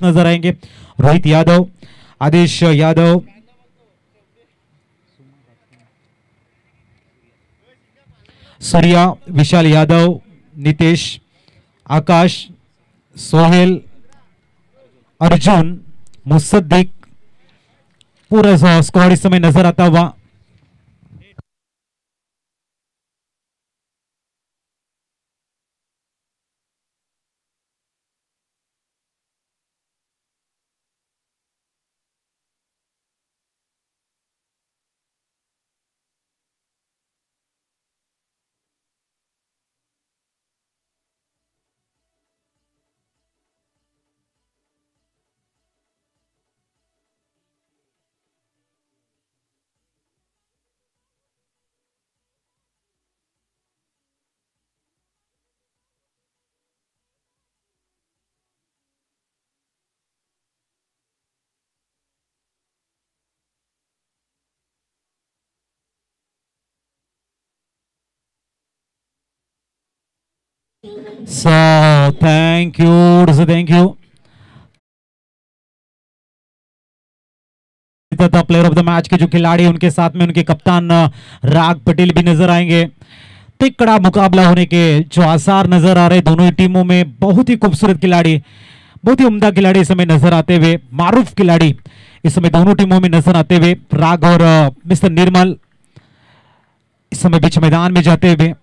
नजर आएंगे। रोहित यादव, आदेश यादव, सूर्या, विशाल यादव, नितेश, आकाश, सोहेल, अर्जुन, मुसद्दिक, पूरा स्क्वाड इस समय नजर आता हुआ। So thank you, thank you. था प्लेयर ऑफ द मैच के जो खिलाड़ी उनके साथ में उनके कप्तान राग पटेल भी नजर आएंगे। तिकड़ा मुकाबला होने के जो आसार नजर आ रहे दोनों ही टीमों में। बहुत ही खूबसूरत खिलाड़ी, बहुत ही उम्दा खिलाड़ी इस समय नजर आते हुए, मारूफ खिलाड़ी इस समय दोनों टीमों में नजर आते हुए। राग और मिस्टर निर्मल इस समय बीच मैदान में जाते हुए।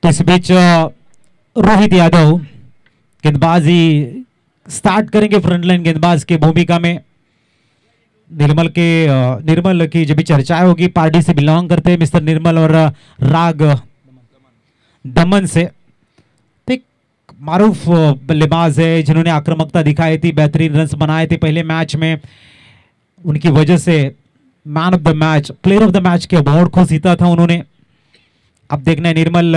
तो इस बीच रोहित यादव गेंदबाजी स्टार्ट करेंगे फ्रंटलाइन गेंदबाज की भूमिका में। निर्मल की जब भी चर्चा होगी, पार्टी से बिलोंग करते हैं मिस्टर निर्मल और राग दमन से। एक मारूफ बल्लेबाज है जिन्होंने आक्रामकता दिखाई थी, बेहतरीन रन्स बनाए थे पहले मैच में। उनकी वजह से man of the match, player of the match के अवार्ड को जीता था उन्होंने। अब देखना है निर्मल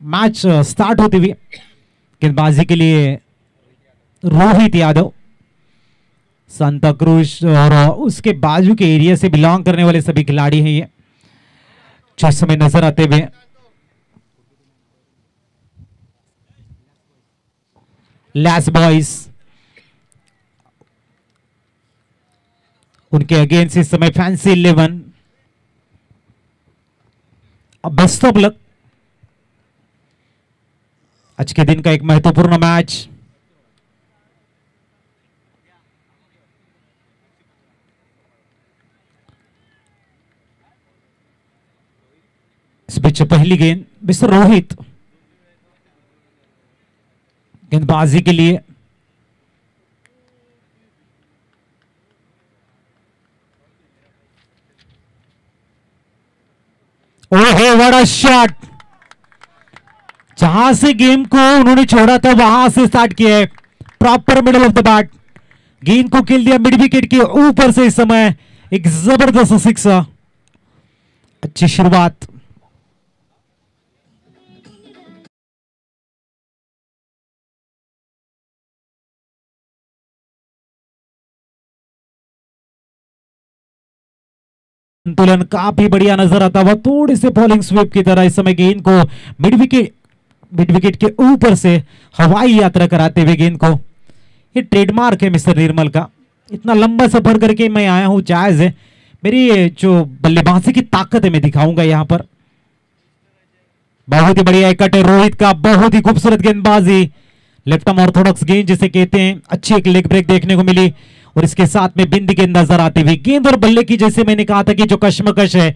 मैच स्टार्ट होते हुए गेंदबाजी के लिए रोहित यादव, सांता क्रूज और उसके बाजू के एरिया से बिलोंग करने वाले सभी खिलाड़ी हैं ये जो इस समय नजर आते हुए। लैस बॉयज उनके अगेंस्ट इस समय फैंसी 11। Best of luck. आज के दिन का एक महत्वपूर्ण मैच। इस बीच पहली गेंद मिस्टर रोहित गेंदबाजी के लिए। ओहो बड़ा शॉट, जहां से गेम को उन्होंने छोड़ा था वहां से स्टार्ट किया है। Proper middle of the bat, गेंद को खेल दिया मिड विकेट के ऊपर से। इस समय एक जबरदस्त सिक्स, अच्छी शुरुआत। संतुलन काफी बढ़िया नजर आता हुआ, थोड़ी से बॉलिंग स्वीप की तरह इस समय गेंद को मिड विकेट के ऊपर से हवाई यात्रा कराते हुए गेंद को। ये ट्रेडमार्क है मिस्टर निर्मल का, इतना लंबा सफर करके मैं आया हूं, जायज है। मेरी जो बल्लेबाजी की ताकत है मैं दिखाऊंगा यहां पर। बहुत ही बढ़िया एक कट है रोहित का, बहुत ही खूबसूरत गेंदबाजी, लेफ्ट आर्म ऑर्थोडॉक्स गेंद जिसे कहते हैं। अच्छी एक लेग ब्रेक देखने को मिली और इसके साथ में बिंदी गेंद नजर आती हुई। गेंद और बल्ले की जैसे मैंने कहा था कि जो कश्मकश है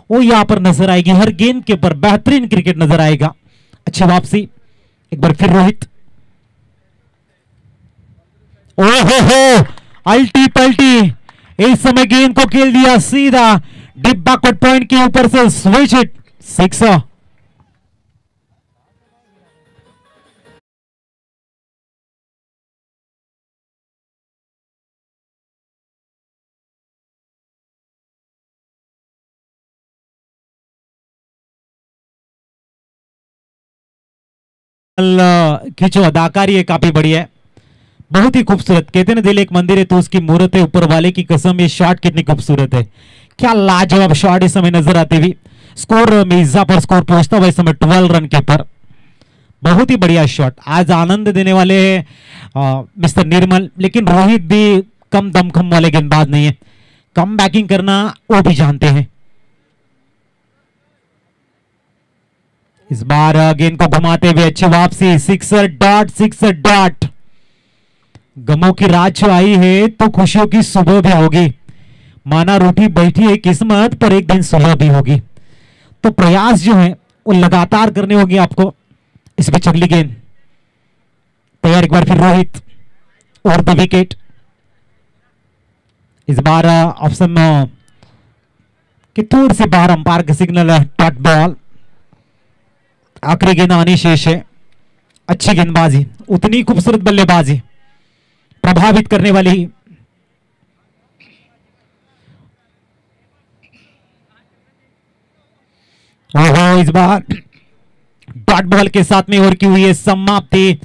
वो यहां पर नजर आएगी, हर गेंद के ऊपर बेहतरीन क्रिकेट नजर आएगा। अच्छी वापसी, एक बार फिर रोहित। ओहो हो, अल्टी पल्टी, इस समय गेंद को खेल दिया सीधा डिप बैकवर्ड पॉइंट के ऊपर से, स्विच इट, सिक्स। की जो अदाकारी है काफी बढ़िया है, बहुत ही खूबसूरत। कहते ना दिल एक मंदिर है तो उसकी मूर्त है, ऊपर वाले की कसम। ये शॉट कितनी खूबसूरत है, क्या लाजवाब शॉट इस समय नजर आती हुई। स्कोर मिर्जा पर स्कोर पहुंचता हुआ इस समय 12 रन के ऊपर। बहुत ही बढ़िया शॉट, आज आनंद देने वाले मिस्टर निर्मल। लेकिन रोहित भी कम दमखम वाले गेंदबाज नहीं है, कम बैटिंग करना वो भी जानते हैं। इस बार गेंद को घुमाते हुए अच्छी वापसी, सिक्सर डॉट, सिक्सर डॉट। गमों की रात जो आई है तो खुशियों की सुबह भी होगी। माना रूठी बैठी है किस्मत, पर एक दिन सुबह भी होगी। तो प्रयास जो है वो लगातार करने होंगे आपको। इस पे अगली गेंद तैयार, एक बार फिर रोहित और द विकेट। इस बार ऑप्शन कि थोड़ी सी बाहर, अंपायर का सिग्नल है, डॉट बॉल। आखिरी गेंद आनी शेष है। अच्छी गेंदबाजी, उतनी खूबसूरत बल्लेबाजी, प्रभावित करने वाली। ओहो, इस बार डॉट बॉल के साथ में ओवर की हुई है समाप्ति।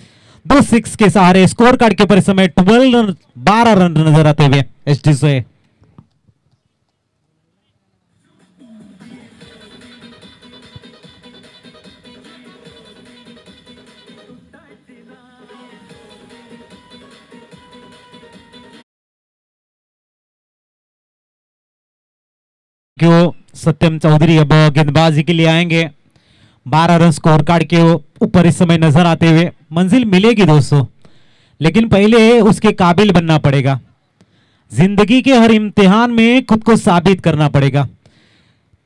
2 6 के सहारे स्कोर कार्ड के ऊपर समय 12 रन नजर आते हुए एसडी से। क्यों सत्यम चौधरी अब गेंदबाजी के लिए आएंगे। 12 रन स्कोर कार्ड के ऊपर इस समय नजर आते हुए। मंजिल मिलेगी दोस्तों, लेकिन पहले उसके काबिल बनना पड़ेगा। जिंदगी के हर इम्तिहान में खुद को साबित करना पड़ेगा।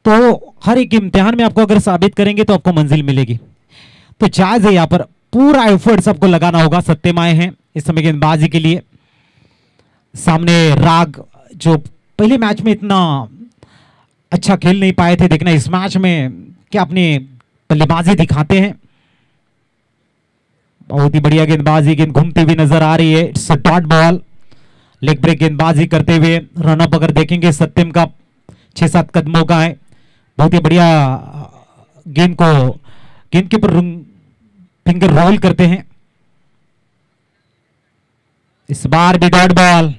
तो हर एक इम्तिहान में आपको अगर साबित करेंगे तो आपको मंजिल मिलेगी। तो जायज है, यहाँ पर पूरा एफर्ट्स आपको लगाना होगा। सत्यम आए हैं इस समय गेंदबाजी के लिए। सामने राग, जो पहले मैच में इतना अच्छा खेल नहीं पाए थे, देखना इस मैच में क्या अपनी बल्लेबाजी दिखाते हैं। बहुत ही बढ़िया गेंदबाजी, गेंद घूमती हुई नजर आ रही है। It's a dot ball. Leg break गेंदबाजी करते हुए रनअप अगर देखेंगे सत्यम का 6-7 कदमों का है। बहुत ही बढ़िया गेंद के ऊपर फिंगर रोल करते हैं। इस बार भी डॉट बॉल,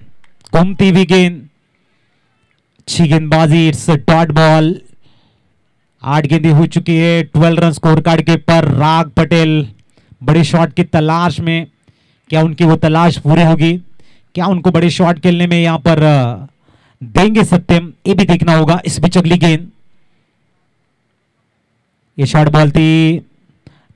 घूमती हुई गेंद, अच्छी गेंदबाजी। It's a dot ball. 8 गेंदें हो चुकी है। 12 रन स्कोर कार्ड के ऊपर। राग पटेल बड़े शॉट की तलाश में। क्या उनकी वो तलाश पूरी होगी? क्या उनको बड़े शॉट खेलने में यहां पर देंगे सत्यम? ये भी देखना होगा। इस बीच अगली गेंद, ये शॉट बॉल थी।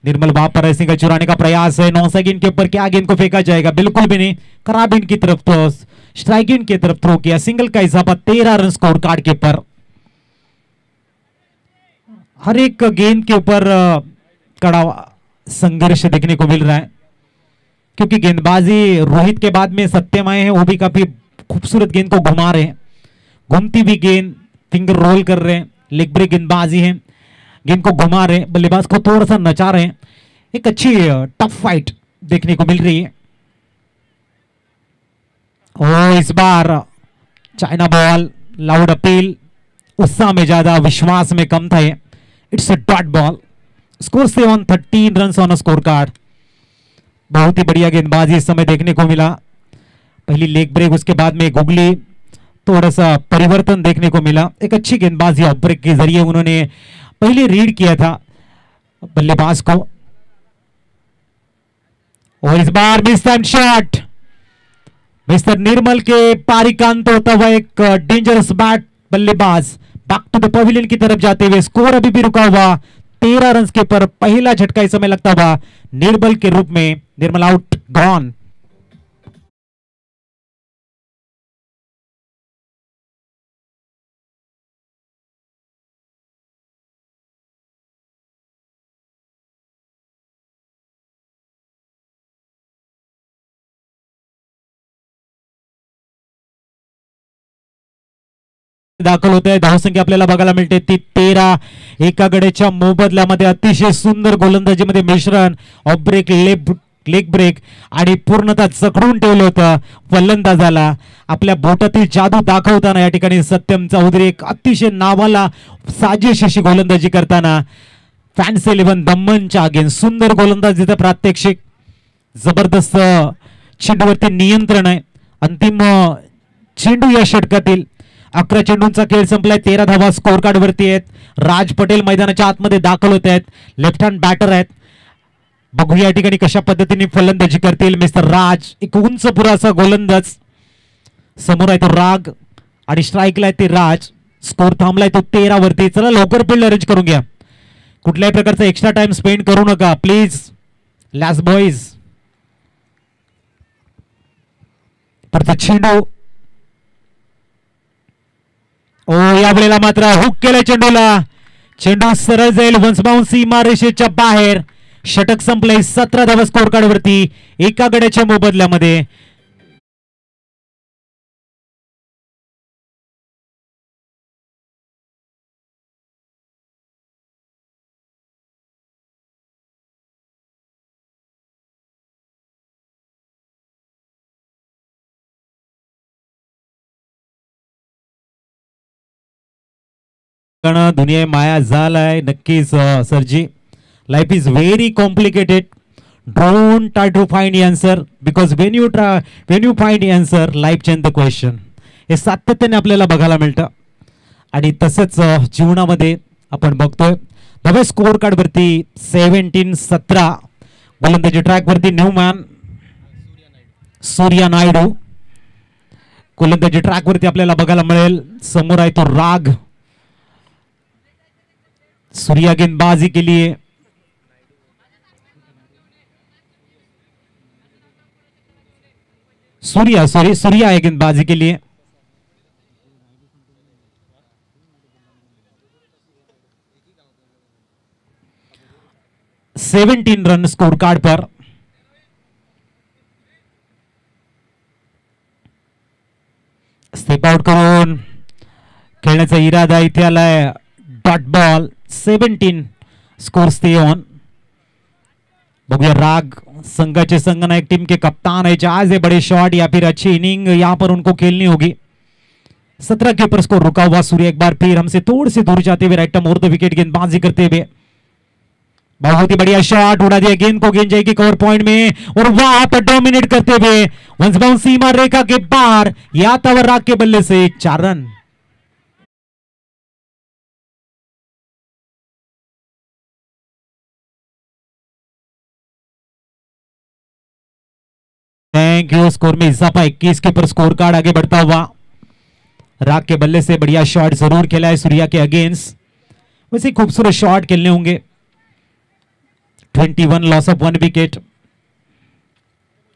निर्मल वहां पर रेसिंग का चुराने का प्रयास है। 9 सेकंड के ऊपर क्या गेंद को फेंका जाएगा? बिल्कुल भी नहीं। कराबिन की तरफ तो स्ट्राइक इन की तरफ थ्रो किया। सिंगल का इजाफा 13 रन स्कोर कार्ड के ऊपर। हर एक गेंद के ऊपर कड़ा संघर्ष देखने को मिल रहा है, क्योंकि गेंदबाजी रोहित के बाद में सत्यम आए हैं। वो भी काफी खूबसूरत गेंद को घुमा रहे हैं। घूमती हुई गेंद, फिंगर रोल कर रहे हैं। लेग ब्रेक गेंदबाजी है, गेंद को घुमा रहे हैं, बल्लेबाज को थोड़ा सा नचा रहे हैं। एक अच्छी टफ फाइट देखने को मिल रही है। और इस बार चाइना बॉल, लाउड अपील, उत्साह में ज्यादा, विश्वास में कम था। It's a dot ball. Score 7, 13 run on score card. बहुत ही बढ़िया गेंदबाजी इस समय देखने को मिला। पहली लेग ब्रेक, उसके बाद में गुगली, थोड़ा सा परिवर्तन देखने को मिला। एक अच्छी गेंदबाजी ऑफ ब्रेक के जरिए उन्होंने पहले रीड किया था बल्लेबाज को। और इस बार मिस टाइम शॉट। मिस्टर निर्मल के पारिकांत होता हुआ एक डेंजरस बैट बल्लेबाज बैक टू द पवेलियन की तरफ जाते हुए। स्कोर अभी भी रुका हुआ 13 रन के पर। पहला झटका इस समय लगता हुआ निर्मल के रूप में। निर्मल आउट, गॉन। दाखल होत आहे। धावसंख्या आपल्याला बघायला मिळते ती 13। एका गड्याच्या मोबदल्यामध्ये अतिशय सुंदर गोलंदाजीमध्ये मिश्रण, ऑफ ब्रेक, लेग ब्रेक आणि पूर्णतः चकडून ठेवलं होतं फलंदाजाला। आपल्या बोटातील जादू दाखवताना या ठिकाणी सत्यम चौधरी एक अतिशय नावाला साजेश अशी गोलंदाजी करताना फॅन्स 11 दमनच्या अगेन्स्ट सुंदर गोलंदाज तिथे प्रात्यक्षिक, जबरदस्त चेंडूवरती नियंत्रण आहे. अंतिम चेंडू या षटकातील. 11 चेंडूंचा खेळ संपलाय. 13 धावा स्कोर कार्ड वरती आहेत. राज पटेल मैदानाच्या आतमध्ये दाखल होत आहेत. लेफ्ट हँड बॅटर आहेत. बघूया या ठिकाणी कशा पद्धतीने फलंदाजी करतील मिस्टर राज. एक उंच पुराचा गोलंदाज. समोर आहे तो राग आणि स्ट्राईकला आहे ते राज. स्कोर थांबलाय तो 13 वरती. चला लवकर फील्ड अरेंज करून घ्या. कुठल्याही प्रकारचा एक्स्ट्रा टाइम स्पेंड करू नका प्लीज लॅस बॉईज. परत चेंडू. ओ या वेळेला मात्र हुक केलं चेंडूला. चेंडू सरळ जाईल वन्स बाउन्स सीमारेषेच्या बाहेर. षटक संपलंय. 17 धावा स्कोर कार्ड वरती एका गड्याच्या मोबदल्यामध्ये. दुनिया माया झालाय नक्कीच सरजी. Life is very complicated. Don't try to find answer because when you find answer life change the question. हे सातत्याने आपल्याला बघायला मिळतं आणि तसंच जीवनामध्ये आपण बघतोय. नव्या स्कोर कार्ड वरती 17-17 गोलंदाजी ट्रॅक वरती न्यूमॅन सूर्या नायडू. गोलंदाजी ट्रॅक वरती आपल्याला बघायला मिळेल. समोर आहे तो राग. सूर्या गेंदबाजी के लिए. सूर्या है गेंदबाजी के लिए. सेवेंटीन रन स्कोर कार्ड पर. स्टेप आउट करून खेळण्याचा इरादा इथे आलाय. Dot ball. 17 score stay on. बघूया राग संघाचे संघनायक टीम के कप्तान है. आज ये बड़े शॉट या फिर अच्छी इनिंग यहां पर उनको खेलनी होगी. 17 के ऊपर स्कोर रुका हुआ. सूर्य एक बार फिर हमसे थोड़ी सी दूर जाते हुए right term over the wicket गेंदबाजी करते हुए. बहुत ही बढ़िया शॉट उड़ा दिया. गेंद को गेंद जाएगी कवर पॉइंट में और वहां पर डोमिनेट करते हुए वंस बाउंस सीमा रेखा के बाहर. या तवर राग के बल्ले से 4 रन. Thank you. स्कोर में इजाफा 21 के पर स्कोर कार्ड आगे बढ़ता हुआ. राग के बल्ले से बढ़िया शॉट जरूर खेला है सूर्या के अगेंस्ट. वैसे खूबसूरत शॉट खेलने होंगे. 21 loss of 1 wicket.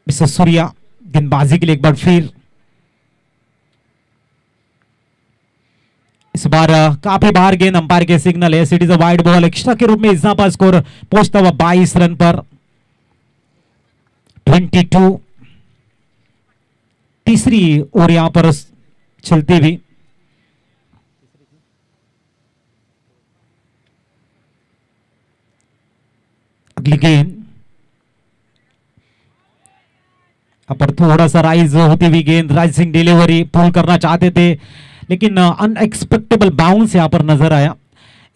Mister Surya गेंदबाजी के लिए एक बार फिर. इस बार काफी बाहर गेंद अंपायर के सिग्नल है. It is a wide ball. Extra के रूप में इजाफा. स्कोर पहुंचता हुआ 22 रन पर. 22. तीसरी ओवर यहां पर चलती हुई. अगली गेंद पर थोड़ा सा राइज होती हुई गेंद. राज सिंह डिलीवरी पुल करना चाहते थे लेकिन अनएक्सपेक्टेबल बाउंस यहां पर नजर आया.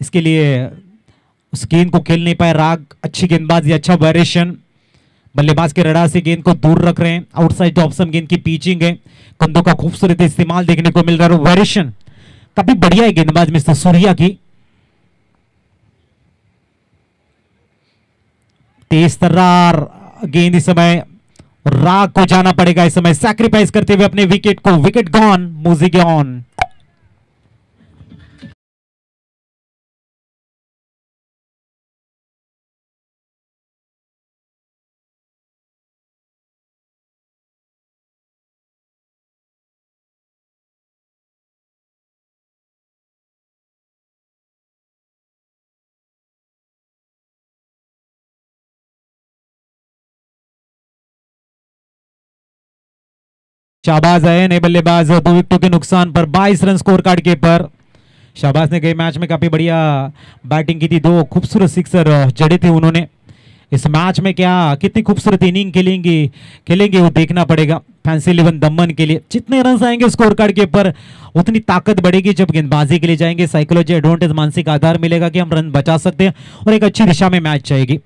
इसके लिए उस गेंद को खेल नहीं पाए राग. अच्छी गेंदबाजी. अच्छा वेरिएशन. बल्लेबाज के रडार से गेंद को दूर रख रहे हैं. आउटसाइड ऑफ सम गेंद की पिचिंग है. कंधों का खूबसूरत इस्तेमाल देखने को मिल रहा है. वेरिएशन काफी बढ़िया है गेंदबाज मिस्टर सूर्या की. तेज तर्रार गेंद. इस समय राग को जाना पड़ेगा. इस समय सैक्रिफाइस करते हुए अपने विकेट को. Wicket gone. Music on. Shahbaz है नए बल्लेबाज. 2 विकेटों के नुकसान पर 22 रन स्कोर कार्ड के पर. शाहबाज ने गए मैच में काफी बढ़िया बैटिंग की थी. 2 खूबसूरत सिक्सर जड़े थे उन्होंने. इस मैच में क्या कितनी खूबसूरत इनिंग खेलेंगे वो देखना पड़ेगा। फैंसी 11 दमन के लिए जितने रन आएंगे स्कोर कार्ड के ऊपर उतनी ताकत बढ़ेगी। जब गेंदबाजी के लिए जाएंगे साइकोलॉजी एडवांटेज, मानसिक आधार मिलेगा कि हम रन बचा सकते हैं और एक अच्छी दिशा में मैच जाएगी।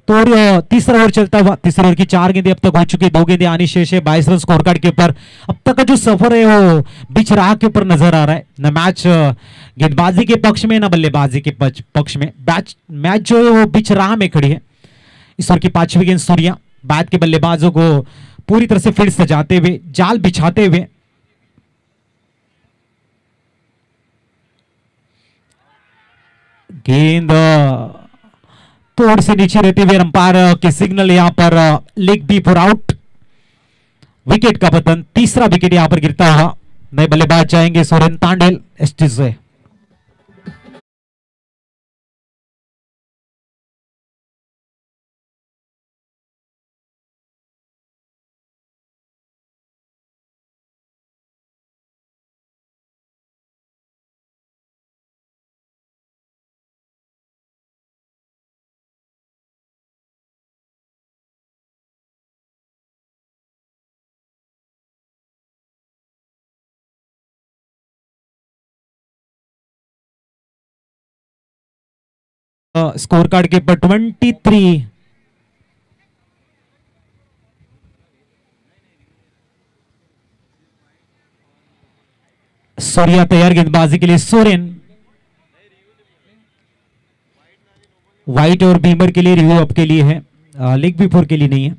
तो तीसरा ओवर चलता हुआ, तीसरे ओवर की 4 गेंदें अब तक हो चुकी है, 2 गेंदें आनी शेष है। 22 रन स्कोर कार्ड के ऊपर अब तक का जो सफर है वो बीच राह के ऊपर नजर आ रहा है। न मैच गेंदबाजी के पक्ष में, न बल्लेबाजी के पक्ष में। मैच जो है वो बीच राह में खड़ी है। इस ओवर की 5वीं गेंद सूर्या बैट के बल्लेबाजों को पूरी तरह से फील्ड सजाते हुए, जाल बिछाते हुए गेंद थोड़ी से नीचे रहते हुए अंपायर के सिग्नल यहां पर leg before out. Wicket का पतन, तीसरा विकेट यहां पर गिरता हुआ। नए बल्लेबाज जाएंगे सोरेन तांडेल एसटी से। स्कोर कार्ड के ऊपर 23। सूर्या तैयार गेंदबाजी के लिए। सोरेन व्हाइट और बीमर के लिए रिव्यू अप के लिए है, लेग बी फोर के लिए नहीं है।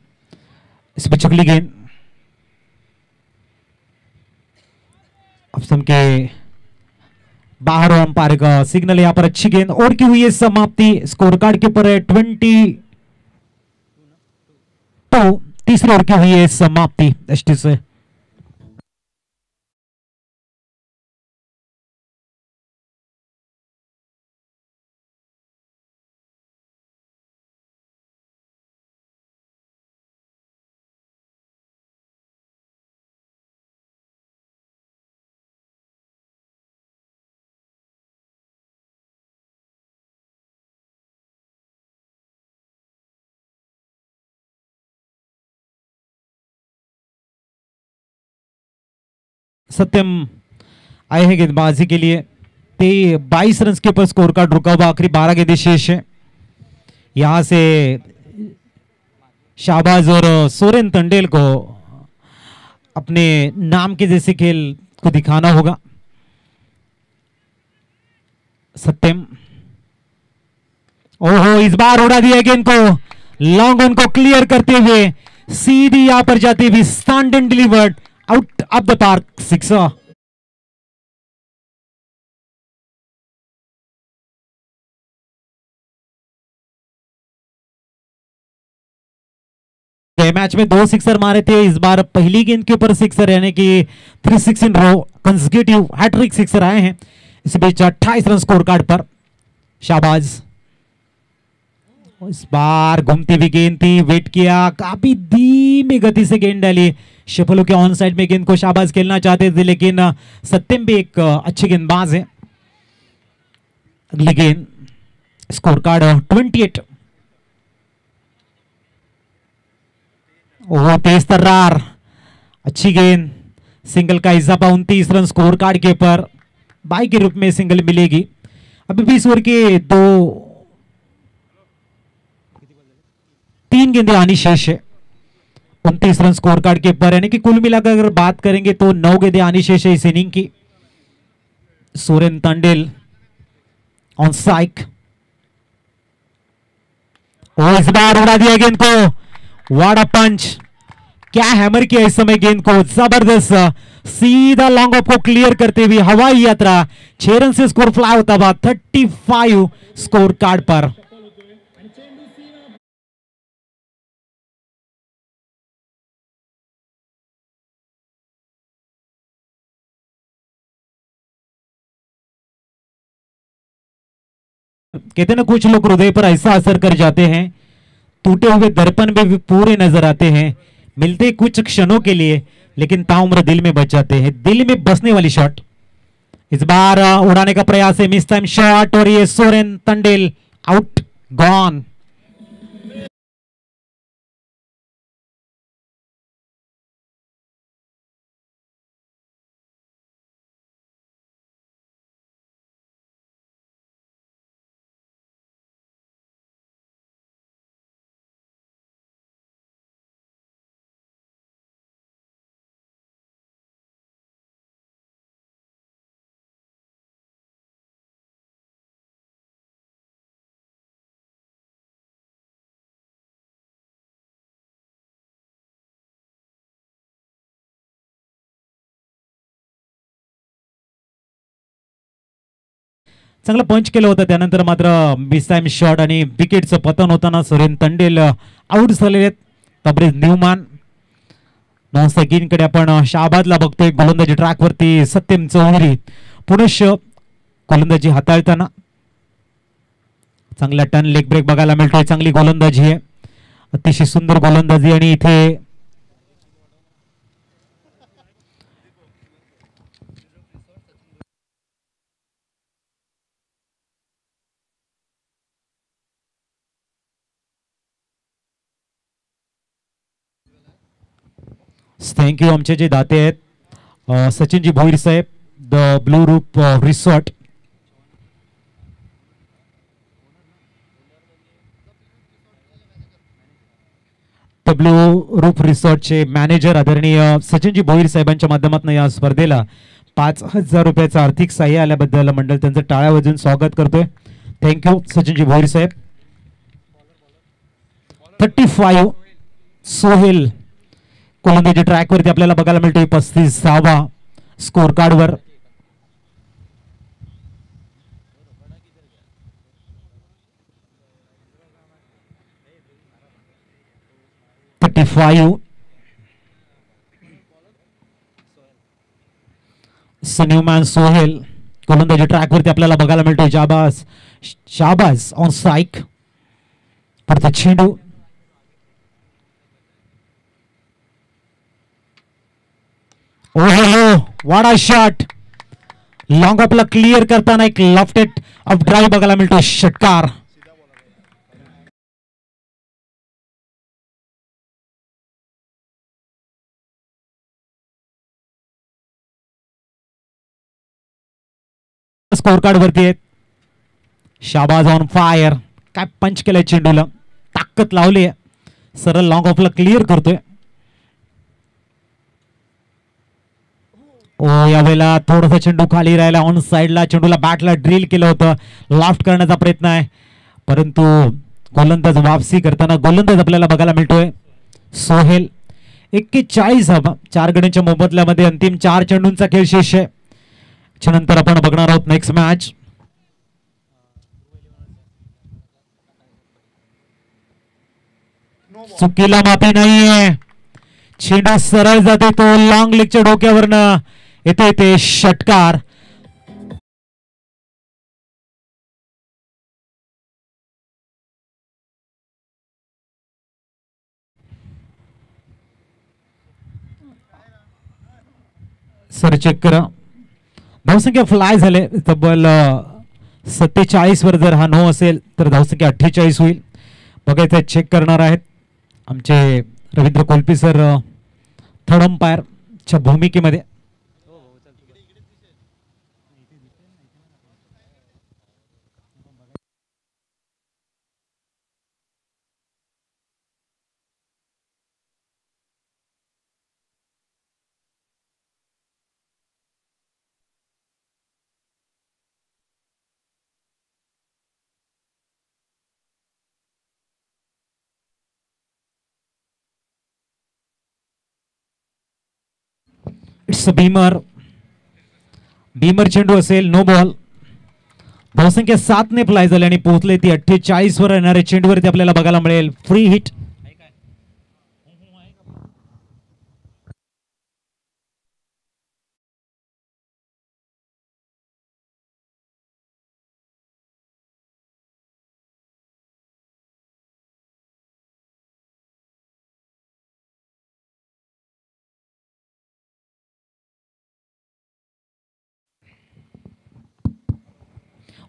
इस पर चुकली गेंद ऑप्शन के बाहर हो, अंपायर का सिग्नल यहां पर। अच्छी गेंद और की हुई है समाप्ति। स्कोर कार्ड के ऊपर है 22। तीसरे ओवर की हुई है समाप्ति एसटी से। सत्यम आए हैं गेंदबाजी के लिए। 22 रन के ऊपर स्कोर कार्ड रुका हुआ, आखिरी 12 गेंदें शेष है। यहां से शाहबाज और सोरेन तंडेल को अपने नाम के जैसे खेल को दिखाना होगा। सत्यम, ओहो, इस बार उड़ा दिया गेंद को, लॉन्ग ऑन को क्लियर करते हुए सीधी यहां पर जाती हुई stand and delivered out of the park, sixer. Match में 2 सिक्सर मारे थे, इस बार पहली गेंद के ऊपर सिक्सर, यानी कि 3 6 इन रो कंसेक्यूटिव हैट्रिक सिक्सर आए हैं। इस बीच 28 रन स्कोर कार्ड पर शाहबाज। इस बार घूमती हुई गेंद थी, वेट किया, काफी धीमी गति से गेंद डाली। शेफलो के ऑन साइड में गेंद को शाहबाज खेलना चाहते थे, लेकिन सत्यम भी एक अच्छे गेंदबाज है। अगली गेंद स्कोर कार्ड 28। ओह, तेज तर्रार, अच्छी गेंद, सिंगल का इजाफा 29 रन स्कोर कार्ड के ऊपर। बाई के रूप में सिंगल मिलेगी। अभी भी इस ओवर के 3 गेंदें आनी शेष है। 29 रन स्कोर कार्ड के ऊपर, यानी कि कुल मिलाकर अगर बात करेंगे तो 9 गेंदें आनी शेष है इस इनिंग की। Soren Tandel on strike. और इस बार उड़ा दिया गेंद को, वाड़ा पंच, क्या हैमर किया इस समय गेंद को, जबरदस्त सीधा लॉन्ग ऑफ को क्लियर करते हुए हवाई यात्रा। 6 रन से स्कोर फ्लाई होता हुआ 35 स्कोर कार्ड पर। कहते ना कुछ लोग हृदय पर ऐसा असर कर जाते हैं, टूटे हुए दर्पण में भी पूरे नजर आते हैं, मिलते कुछ क्षणों के लिए, लेकिन ताउम्र दिल में बच जाते हैं। दिल में बसने वाली शॉट, इस बार उड़ाने का प्रयास है, मिस टाइम शॉट, और ये सोरेन तंडेल आउट, गॉन। चांगलं पंच केलं होतं. त्यानंतर मात्र मिसटाइम शॉट आणि विकेटचं पतन होताना सुरेन तंडेल आउट झालेले आहेत. तब्रेज न्यूमॅन नॉन स्ट्रायकिंगकडे आपण शाहबादला बघतोय. गोलंदाजी ट्रॅकवरती सत्यम चौधरी पुनश गोलंदाजी हाताळताना चांगला टर्न लेग ब्रेक बघायला मिळतोय. चांगली गोलंदाजी आहे, अतिशय सुंदर गोलंदाजी. आणि इथे थँक्यू आमचे जे दाते आहेत सचिनजी भोईर साहेब, द ब्लू रूप रिसॉर्ट. द ब्लू रूप रिसॉर्टचे मॅनेजर आदरणीय सचिनजी भोईर साहेबांच्या माध्यमातून या स्पर्धेला 5,000 रुपयाचं आर्थिक सहाय्य आल्याबद्दल मंडळ त्यांचं टाळ्या वाजून स्वागत करतोय. थँक्यू सचिनजी भोईर साहेब. 35 सोहेल गोलंदाजी ट्रॅकवरती आपल्याला बघायला मिळतोय. 35वा स्कोर कार्डवर. न्यूमॅन सोहेल गोलंदाजी ट्रॅकवरती आपल्याला बघायला मिळतोय. Shahbaz on strike. परत चेंडू ओहो वाडा शॉट लॉंग ऑफला क्लिअर करताना एक लेफ्ट ऑफ ड्राईव्ह बघायला मिळतो. षटकार. स्कोर कार्ड वरती आहेत. Shahbaz on fire. काय पंच केलंय चेंडूला, ताकद लावली. सरळ लॉंग ऑफला क्लिअर करतोय. ओ यावेळेला थोडासा चेंडू खाली राहिला. ऑन साइडला चेंडूला बॅटला ड्रिल केलं होतं. लाफ्ट करण्याचा प्रयत्न आहे, परंतु गोलंदाज वापसी करताना गोलंदाज आपल्याला बघायला मिळतोय सोहेल. 41 धावा 4 गड्यांच्या मोबदल्यामध्ये अंतिम 4 चेंडूंचा खेळ शेष आहे. त्यानंतर आपण बघणार आहोत नेक्स्ट मॅच. चुकीला माफी नाहीये. चेंडू सरळ जाते, तो लॉंग लेगच्या डोक्यावरनं येते ते षटकार. सर चेक करा. धावसंख्या फ्लाय झाले तब्बल 47 वर. जर हा नो असेल तर धावसंख्या 48 होईल. बघायचं चेक करणार आहेत आमचे रवींद्र कोल्पी सर थर्ड अंपायरच्या भूमिकेमध्ये. इट्स बीमर चेंडू असेल. No ball. धावसंख्या 7 ने फ्लाय झाली आणि पोहोचले ती 48 वर. येणाऱ्या चेंडूवरती आपल्याला बघायला मिळेल फ्री हिट.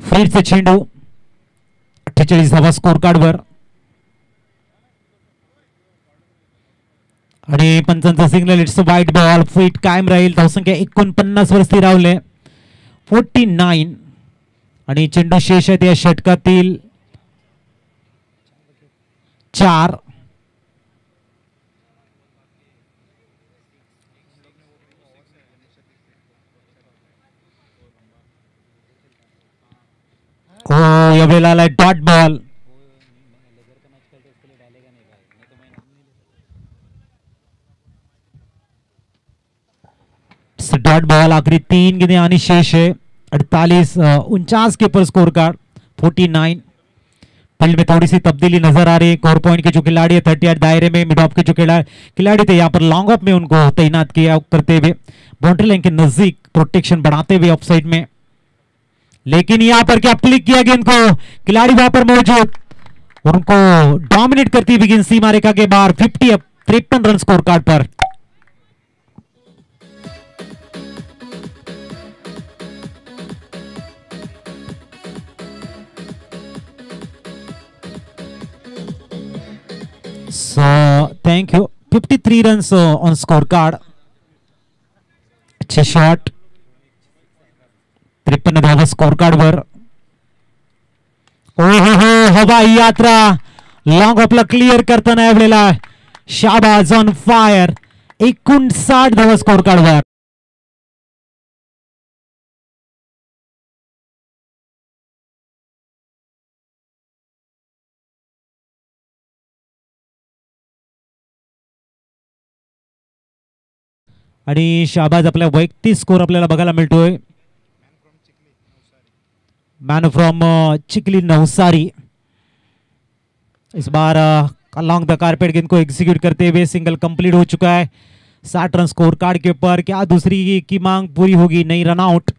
फ्रीडचा चेंडू 48 धावा स्कोर कार्डवर. आणि पंचांचा सिग्नल. It's wide ball. फीट कायम राहील. धावसंख्या 49 वर स्थिरावले. 49 आणि चेंडू शेष आहेत या षटकातील 4. हो यावेळेला आलाय डॉट बॉल. Dot ball. आखरी 3 गेंदे आणि शेष आहे 49 के ऊपर स्कोर कार्ड 49। फील्ड में थोड़ी सी तब्दीली नजर आ रही है। कोर पॉइंट के जो खिलाड़ी है 38 दायरे में, मिड ऑफ के जो खिलाड़ी थे यहाँ पर लॉन्ग ऑफ में उनको तैनात किया करते हुए बाउंड्री लाइन के नजदीक प्रोटेक्शन बढ़ाते हुए ऑफसाइड में। लेकिन यहाँ पर क्या क्लिक किया गेंद को, खिलाड़ी वहां पर मौजूद, उनको डोमिनेट करती हुई गेंद सीमा रेखा के बाहर। 53 रन स्कोर कार्ड पर। So thank you. 53 runs on scorecard. अच्छे शॉट। 53 धावा स्कोर कार्ड वर। ओहो हवाई यात्रा लॉंग ऑफला क्लिअर करताना यावेळेला शाबाज ऑन फायर। 59 धावा स्कोर कार्ड वर। आणि शाबाज आपल्या वैयक्तिक स्कोर आपल्याला बघायला मिळतोय। मैन फ्रॉम चिखली नवसारी इस बार अलोंग द कारपेट गेंद को एग्जीक्यूट करते हुए सिंगल कंप्लीट हो चुका है। 60 रन स्कोर कार्ड के ऊपर। क्या दूसरी की मांग पूरी होगी? नहीं, रन आउट।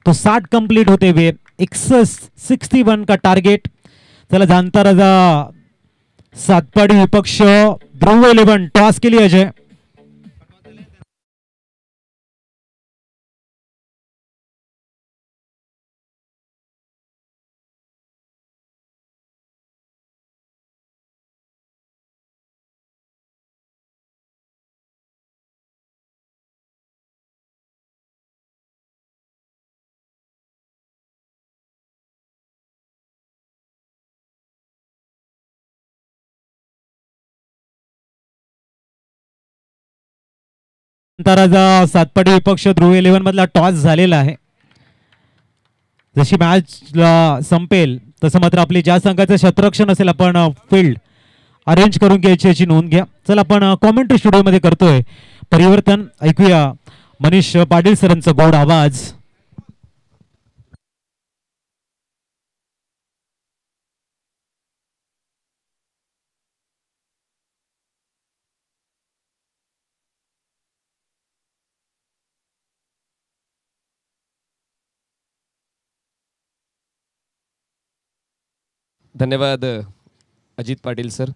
तो 60 कंप्लीट होते हुए 61 का टारगेट। चला जानता रहा सातपाडी विपक्ष ध्रुव 11 टॉस के लिए अजय। सातपाडी विपक्ष ध्रुव 11 मधला टॉस झालेला आहे। जशी मॅच संपेल तसं मात्र आपली ज्या संघाचं शतरक्षण असेल आपण फील्ड अरेंज करून घ्यायची याची नोंद घ्या। चला आपण कॉमेंट्री स्टुडिओ मध्ये करतोय परिवर्तन। ऐकूया मनीष पाटील सरांचा गोड आवाज। धन्यवाद अजित पाटील सर।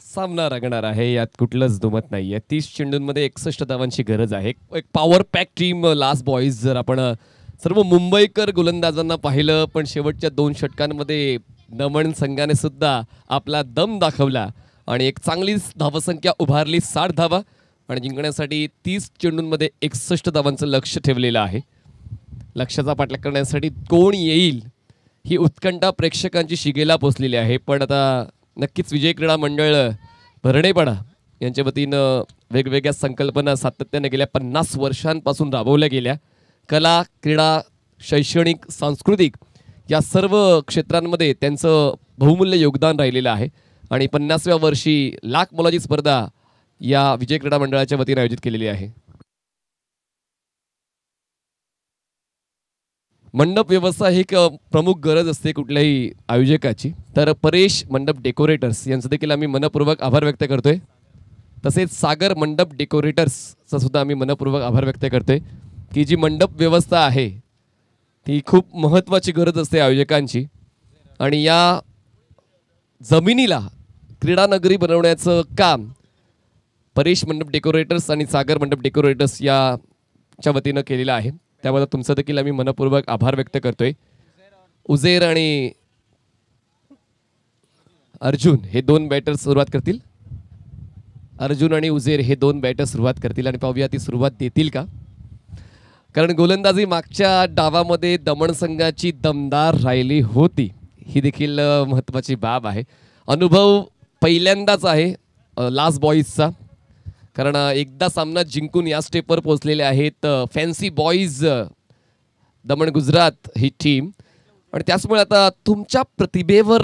सामना रंगणार आहे, यात कुठलंच दुमत नाहीये। 30 चेंडूंमध्ये 61 धावांची गरज आहे। एक power pack team last boys. जर आपण सर्व मुंबईकर गोलंदाजांना पाहिलं पण शेवटच्या 2 षटकांमध्ये दमण संघाने सुद्धा आपला दम दाखवला आणि एक चांगली धावसंख्या उभारली 60 धावा आणि जिंकण्यासाठी 30 चेंडूंमध्ये 61 धावांचं लक्ष ठेवलेलं आहे। लक्ष्याचा पाठलाग करण्यासाठी कोण येईल ही उत्कंठा प्रेक्षकांची शिगेला पोचलेली आहे। पण आता नक्कीच विजय क्रीडा मंडळ भरणेपाडा यांच्या वतीनं वेगवेगळ्या संकल्पना सातत्याने गेल्या 50 वर्षांपासून राबवल्या गेल्या। कला, क्रीडा, शैक्षणिक, सांस्कृतिक या सर्व क्षेत्रांमध्ये त्यांचं बहुमूल्य योगदान राहिलेलं आहे आणि 50व्या वर्षी लाख मोलाची स्पर्धा या विजय क्रीडा मंडळाच्या वतीने आयोजित केलेली आहे। मंडप व्यवस्था ही एक प्रमुख गरज असते कुठल्याही आयोजकाची। तर परेश मंडप डेकोरेटर्स यांचं देखील आम्ही मनपूर्वक आभार व्यक्त करतोय। तसेच सागर मंडप डेकोरेटर्सचा सुद्धा आम्ही मनपूर्वक आभार व्यक्त करतोय की जी मंडप व्यवस्था आहे ती खूप महत्त्वाची गरज असते आयोजकांची आणि या जमिनीला क्रीडा नगरी बनवण्याचं काम परेश मंडप डेकोरेटर्स आणि सागर मंडप डेकोरेटर्स याच्या वतीनं केलेलं आहे। त्याबद्दल तुमचं देखील आम्ही मनपूर्वक आभार व्यक्त करतोय। उजेर आणि अर्जुन हे 2 बॅटर सुरुवात करतील। अर्जुन आणि उजेर हे 2 बॅटर सुरुवात करतील आणि पाहूया ती सुरुवात देतील का, कारण गोलंदाजी मागच्या डावामध्ये दमण संघाची दमदार राहिली होती, ही देखील महत्त्वाची बाब आहे। अनुभव पहिल्यांदाच आहे लास्ट बॉईजचा, कारण एकदा सामना जिंकून या स्टेपवर पोहोचलेले आहेत फॅन्सी बॉईज दमण गुजरात ही टीम। आणि त्याचमुळे आता तुमच्या प्रतिभेवर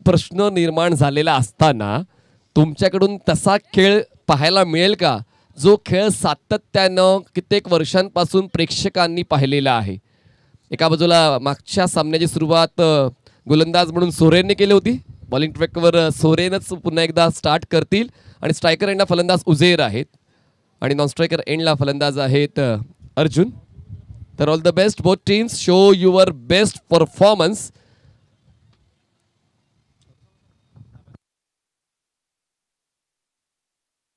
प्रश्न निर्माण झालेला असताना तुमच्याकडून तसा खेळ पाहायला मिळेल का जो खेळ सातत्यानं कित्येक वर्षांपासून प्रेक्षकांनी पाहिलेला आहे. एका बाजूला मागच्या सामन्याची सुरुवात गोलंदाज म्हणून सोरेनने केली होती. बॉलिंग ट्रॅकवर सोरेनच पुन्हा एकदा स्टार्ट करतील आणि स्ट्रायकर एंडला फलंदाज उझेर आहेत आणि नॉन स्ट्रायकर एंडला फलंदाज आहेत अर्जुन. तर all the best both teams, show your best performance.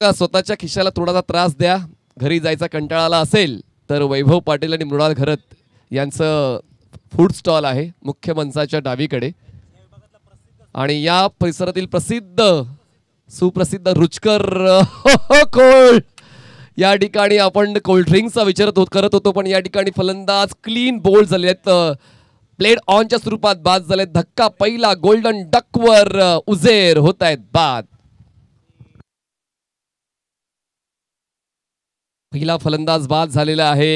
स्वतःच्या खिशाला थोडासा त्रास द्या. घरी जायचा कंटाळा आला असेल तर वैभव पाटील आणि मृणाल घरत यांचं फूड स्टॉल आहे मुख्य मंचाच्या डावीकडे आणि या परिसरातील सुप्रसिद्ध रुचकर कोल्ड या ठिकाणी आपण कोल्ड ड्रिंकचा करत होतो पण या ठिकाणी फलंदाज क्लीन बोल्ड झाले आहेत. प्लेड ऑनच्या स्वरूपात बाद झाले. धक्का पहिला गोल्डन डकवर उझेर होत आहेत बाद. पहिला फलंदाज बाद झालेला आहे.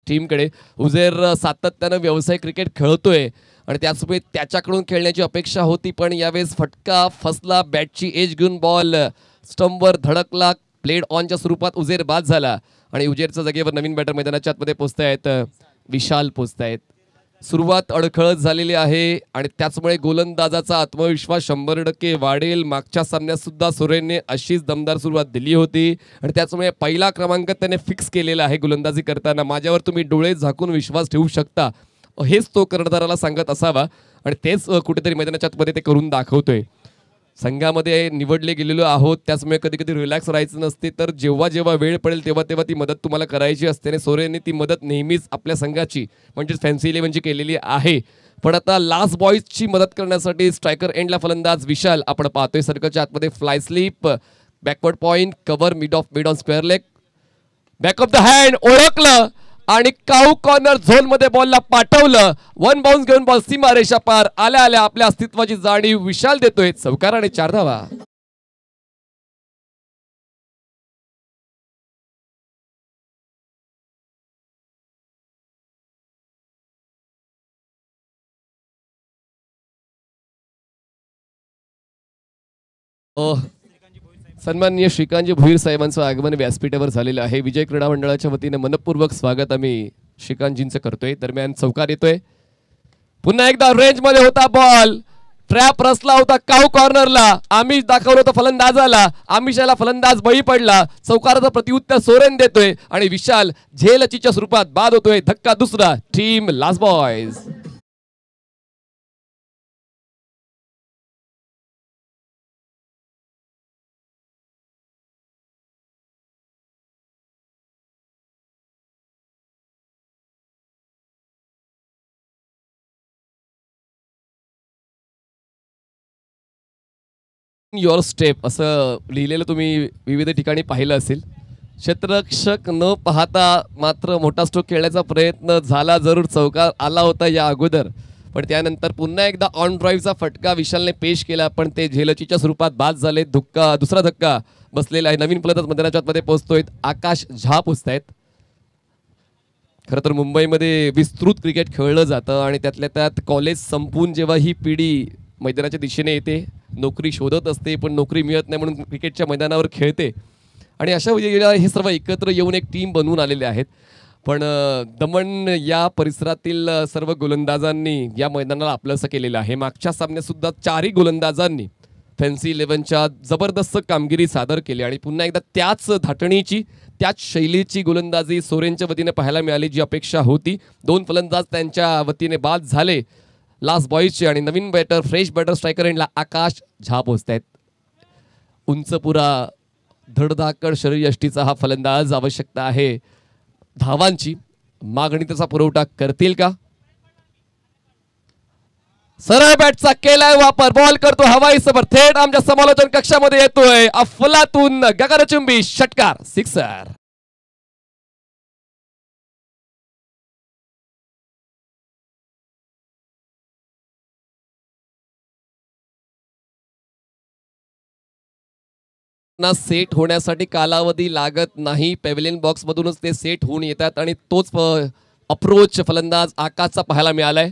टीमकडे उझेर सातत्यानं व्यावसायिक क्रिकेट खेळतोय आणि त्याचमुळे त्याच्याकडून खेळण्याची अपेक्षा होती पण यावेळेस फटका फसला. बॅटची एज घेऊन बॉल स्टंपवर धडकला. प्लेड ऑनच्या स्वरूपात उझेर बाद झाला आणि उझेरच्या जागेवर नवीन बॅटर मैदानाच्या आतमध्ये पोहोचतायत. विशाल पोहोचतायत. सुरुवात अडखळत झालेली आहे आणि त्याचमुळे गोलंदाजाचा आत्मविश्वास 100% वाढेल. मागच्या सामन्यात सुद्धा सोरेनने अशीच दमदार सुरुवात दिली होती आणि त्याचमुळे पहिला क्रमांक त्याने फिक्स केलेला आहे गोलंदाजी करताना. माझ्यावर तुम्ही डोळे झाकून विश्वास ठेवू शकता हेच तो कर्णधाराला सांगत असावा आणि तेच कुठेतरी मैदानाच्या आतमध्ये ते करून दाखवतोय. संघामध्ये निवडले गेलेलो आहोत त्याचमुळे कधी कधी रिलॅक्स राहायचं नसते तर जेव्हा जेव्हा वेळ पडेल तेव्हा तेव्हा ती मदत तुम्हाला करायची असते आणि सोरेनने ती मदत नेहमीच आपल्या संघाची म्हणजेच फॅन्सी 11ची केलेली आहे. पण आता लास्ट बॉयजची मदत करण्यासाठी स्ट्रायकर एंडला फलंदाज विशाल आपण पाहतोय. सर्कलच्या आतमध्ये fly sleep, backward point, cover, mid on square leg, back of the hand ओळखलं आणि काऊ कॉर्नर झोन मध्ये बॉलला पाठवलं. वन बाउन्स घेऊन बॉल सीमा रेषा पार आल्या आल्या आपल्या अस्तित्वाची जाणीव विशाल देतोय. चौकाराने 4 धावा. सन्माननीय श्रीकांतजी भोईर साहेबांचं आगमन व्यासपीठावर झालेलं आहे. विजय क्रीडा मंडळाच्या वतीने मनपूर्वक स्वागत आम्ही श्रीकांतजींचं करतोय. दरम्यान चौकार येतोय. पुन्हा एकदा रेंज मध्ये होता बॉल. ट्रॅप रचला होता काऊ कॉर्नरला. आमिष दाखवलं होतं फलंदाजाला. आमिषाला फलंदाज बळी पडला. चौकाराचं प्रत्युत्तर सोरेन देतोय आणि विशाल झेलचीच्या स्वरूपात बाद होतोय. धक्का दुसरा. Team last boys. Your step असं लिहिलेलं तुम्ही विविध ठिकाणी पाहिलं असेल. क्षेत्ररक्षक न पाहता मात्र मोठा स्ट्रोक खेळण्याचा प्रयत्न झाला. जरूर चौकार आला होता या अगोदर पण त्यानंतर पुन्हा एकदा ऑन ड्राईव्हचा फटका विशालने पेश केला पण ते झेलचीच्या स्वरूपात बाद झाले. दुसरा धक्का बसलेला आहे. नवीन फलंदाज मैदानाच्या आतमध्ये पोहोचतोय. आकाश झा पोचतायत. खरं तर मुंबईमध्ये विस्तृत क्रिकेट खेळलं जातं आणि त्यातल्या त्यात कॉलेज संपून जेव्हा ही पिढी मैदानाच्या दिशेने येते नोकरी शोधत असते पण नोकरी मिळत नाही म्हणून क्रिकेटच्या मैदानावर खेळते आणि अशा वेळेला हे सर्व एकत्र येऊन एक टीम बनवून आलेले आहेत. पण दमण या परिसरातील सर्व गोलंदाजांनी या मैदानाला आपलंसं केलेलं आहे. मागच्या सामन्यात सुद्धा 4ही गोलंदाजांनी फॅन्सी 11च्या जबरदस्त कामगिरी सादर केली आणि पुन्हा एकदा त्याच धाटणीची त्याच शैलीची गोलंदाजी सोरेनच्या वतीने पाहायला मिळाली जी अपेक्षा होती. 2 फलंदाज त्यांच्या वतीने बाद झाले लास्ट बॉयजचे आणि नवीन बॅटर फ्रेश बॅटर स्ट्रायकर एंडला आकाश झा पोचतायत. उंचपुरा धडधाकड शरीरयष्टीचा हा फलंदाज. आवश्यकता आहे धावांची. मागणी त्याचा पुरवठा करतील का? सरळ बॅटचा केलाय वापर. बॉल करतो हवाई सफर थेट आमच्या समालोचन कक्षामध्ये येतोय. अफलातून गगनचुंबी षटकार सिक्सर. ना सेट होण्यासाठी कालावधी लागत नाही. पॅव्हिलियन बॉक्स मधूनच ते सेट होऊन येतात आणि तोच अप्रोच फलंदाज आकाशचा पाहायला मिळालाय.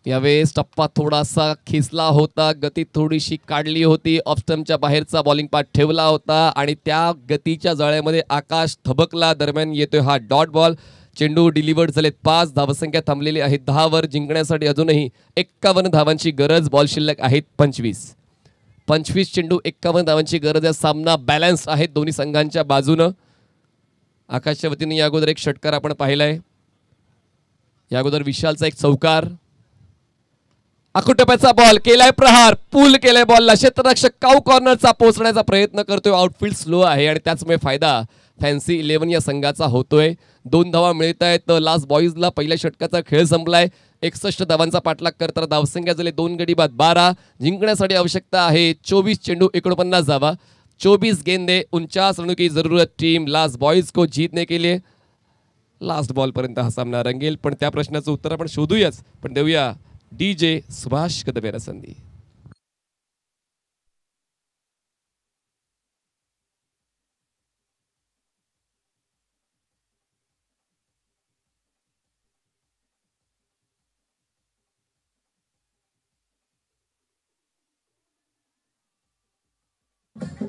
यावेळेस टप्पा थोडासा खेचला होता, गती थोडीशी काढली होती, ऑफ स्टंपच्या बाहेरचा बॉलिंग पाथ ठेवला होता आणि त्या गतीच्या जाळ्यामध्ये आकाश थबकला. दरम्यान येतोय हा डॉट बॉल. चेंडू डिलिव्हर्ड झालेत 5, धावसंख्या थांबलेली आहे 10 वर. जिंकण्यासाठी अजूनही 51 धावांची गरज. बॉल शिल्लक आहेत 25 चेंडू 51 धावांची गरज आहे. सामना बॅलन्स आहे दोन्ही संघांच्या बाजूनं. आकाशच्या वतीने या अगोदर एक षटकार आपण पाहिलाय. या अगोदर विशालचा एक चौकार. आखुटप्याचा बॉल केलाय प्रहार, पूल केलाय बॉलला. क्षेत्ररक्षक काऊ कॉर्नरचा पोहोचण्याचा प्रयत्न करतोय. आउटफील्ड स्लो आहे आणि त्याचमुळे फायदा फॅन्सी 11 या संघाचा होतोय. 2 धावा मिळत आहेत लास्ट बॉईजला. पहिल्या षटकाचा खेळ संपलाय. 61 धावांचा पाठलाग करताना धावसंख्या झाली 2 गडी बाद 12. जिंकण्यासाठी आवश्यकता आहे 24 चेंडू 49 धावा, 24 गेंदे 49 रनों की जरूरत टीम लास्ट बॉईज को जीतने के लिए. लास्ट बॉल पर्यंत हा सामना रंगेल, पण त्या प्रश्नाचं उत्तर आपण शोधूयाच. पण देऊया डीजे सुभाष कदमेला संधी.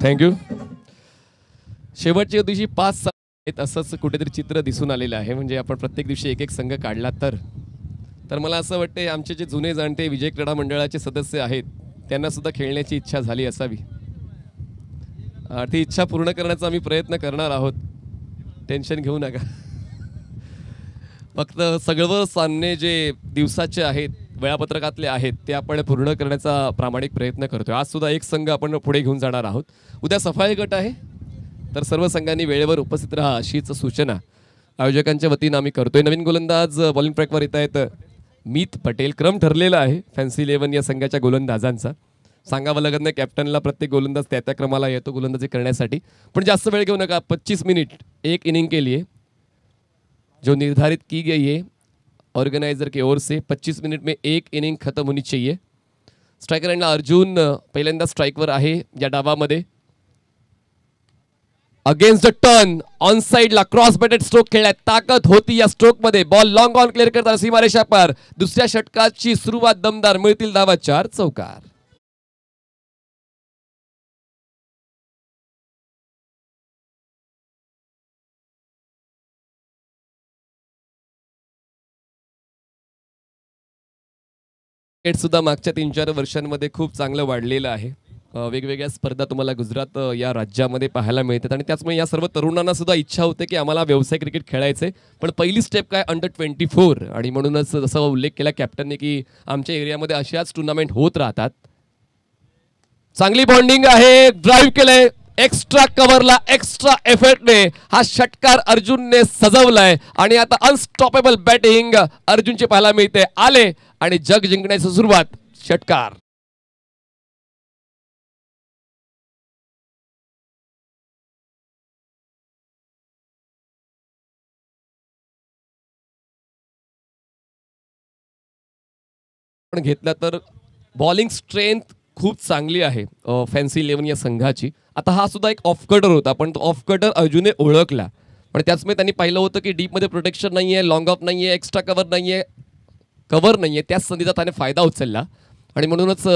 थँक्यू. शेवटच्या दिवशी 5 आहेत असंच कुठेतरी चित्र दिसून आलेलं आहे. म्हणजे आपण प्रत्येक दिवशी एक एक संघ काढला तर मला असं वाटते आमचे जे जुने जाणते विजय क्रीडा मंडळाचे सदस्य आहेत त्यांना सुद्धा खेळण्याची इच्छा झाली असावी. ती इच्छा पूर्ण करण्याचा आम्ही प्रयत्न करणार आहोत. टेन्शन घेऊ नका. फक्त सगळं सामने जे दिवसाचे आहेत वेळापत्रकातले आहेत ते आपण पूर्ण करण्याचा प्रामाणिक प्रयत्न करतोय. आज सुद्धा एक संघ आपण पुढे घेऊन जाणार आहोत. उद्या सफाई गट आहे तर सर्व संघांनी वेळेवर उपस्थित राहा अशीच सूचना आयोजकांच्या वतीनं आम्ही करतोय. नवीन गोलंदाज बॉलिंग ट्रॅकवर येत आहेत मीत पटेल. क्रम ठरलेला आहे फॅन्सी 11 या संघाच्या गोलंदाजांचा. सांगावं लागत नाही कॅप्टनला, प्रत्येक गोलंदाज त्या त्या क्रमाला येतो गोलंदाजी करण्यासाठी. पण जास्त वेळ घेऊ नका. 25 मिनिट एक इनिंग के लिए जो निर्धारित की गई है ऑर्गेनाइजर की ओर से. 25 मिनट में एक इनिंग खत्म होनी चाहिए. स्ट्रायकर एंडला अर्जुन पहिल्यांदा स्ट्राईकवर आहे या डावामध्ये. अगेन्स्ट द टर्न ऑन साइडला क्रॉस बॅटेड स्ट्रोक खेळलाय. ताकद होती या स्ट्रोक मध्ये. बॉल लॉंग ऑन क्लिअर करताना सीमारेषा पार. दुसऱ्या षटकाची सुरुवात दमदार. मिळतील धावा 4 चौकार. सुद्धा मागच्या 3-4 वर्षांमध्ये खूप चांगलं वाढलेलं आहे. वेगवेगळ्या स्पर्धा तुम्हाला गुजरात या राज्यामध्ये पाहायला मिळतात आणि त्याचमुळे या सर्व तरुणांना सुद्धा इच्छा होते की आम्हाला व्यवसाय क्रिकेट खेळायचे. पण पहिली स्टेप काय अंडर 24 आणि म्हणूनच जसा उल्लेख केला कॅप्टनने की आमच्या एरियामध्ये अशाच टुर्नामेंट होत राहतात. चांगली बॉन्डिंग आहे. ड्राईव्ह केलंय एक्स्ट्रा कव्हरला एक्स्ट्रा एफर्टने हा षटकार अर्जुनने सजवलाय आणि आता अनस्टॉपेबल बॅटिंग अर्जुनची पाहायला मिळते. आले आणि जग जिंकण्याची सुरुवात. षटकार घेतला तर बॉलिंग स्ट्रेंथ खूप चांगली आहे फॅन्सी 11 या संघाची. आता हा सुद्धा एक ऑफ कटर होता पण तो ऑफ कटर अर्जुनने ओळखला. पण त्याचमुळे त्यांनी पाहिलं होतं की डीपमध्ये प्रोटेक्शन नाहीये, लॉंग ऑफ नाहीये, एक्स्ट्रा कव्हर नाहीये, कव्हर नाहीये. त्याच संधीचा त्याने फायदा उचलला आणि म्हणूनच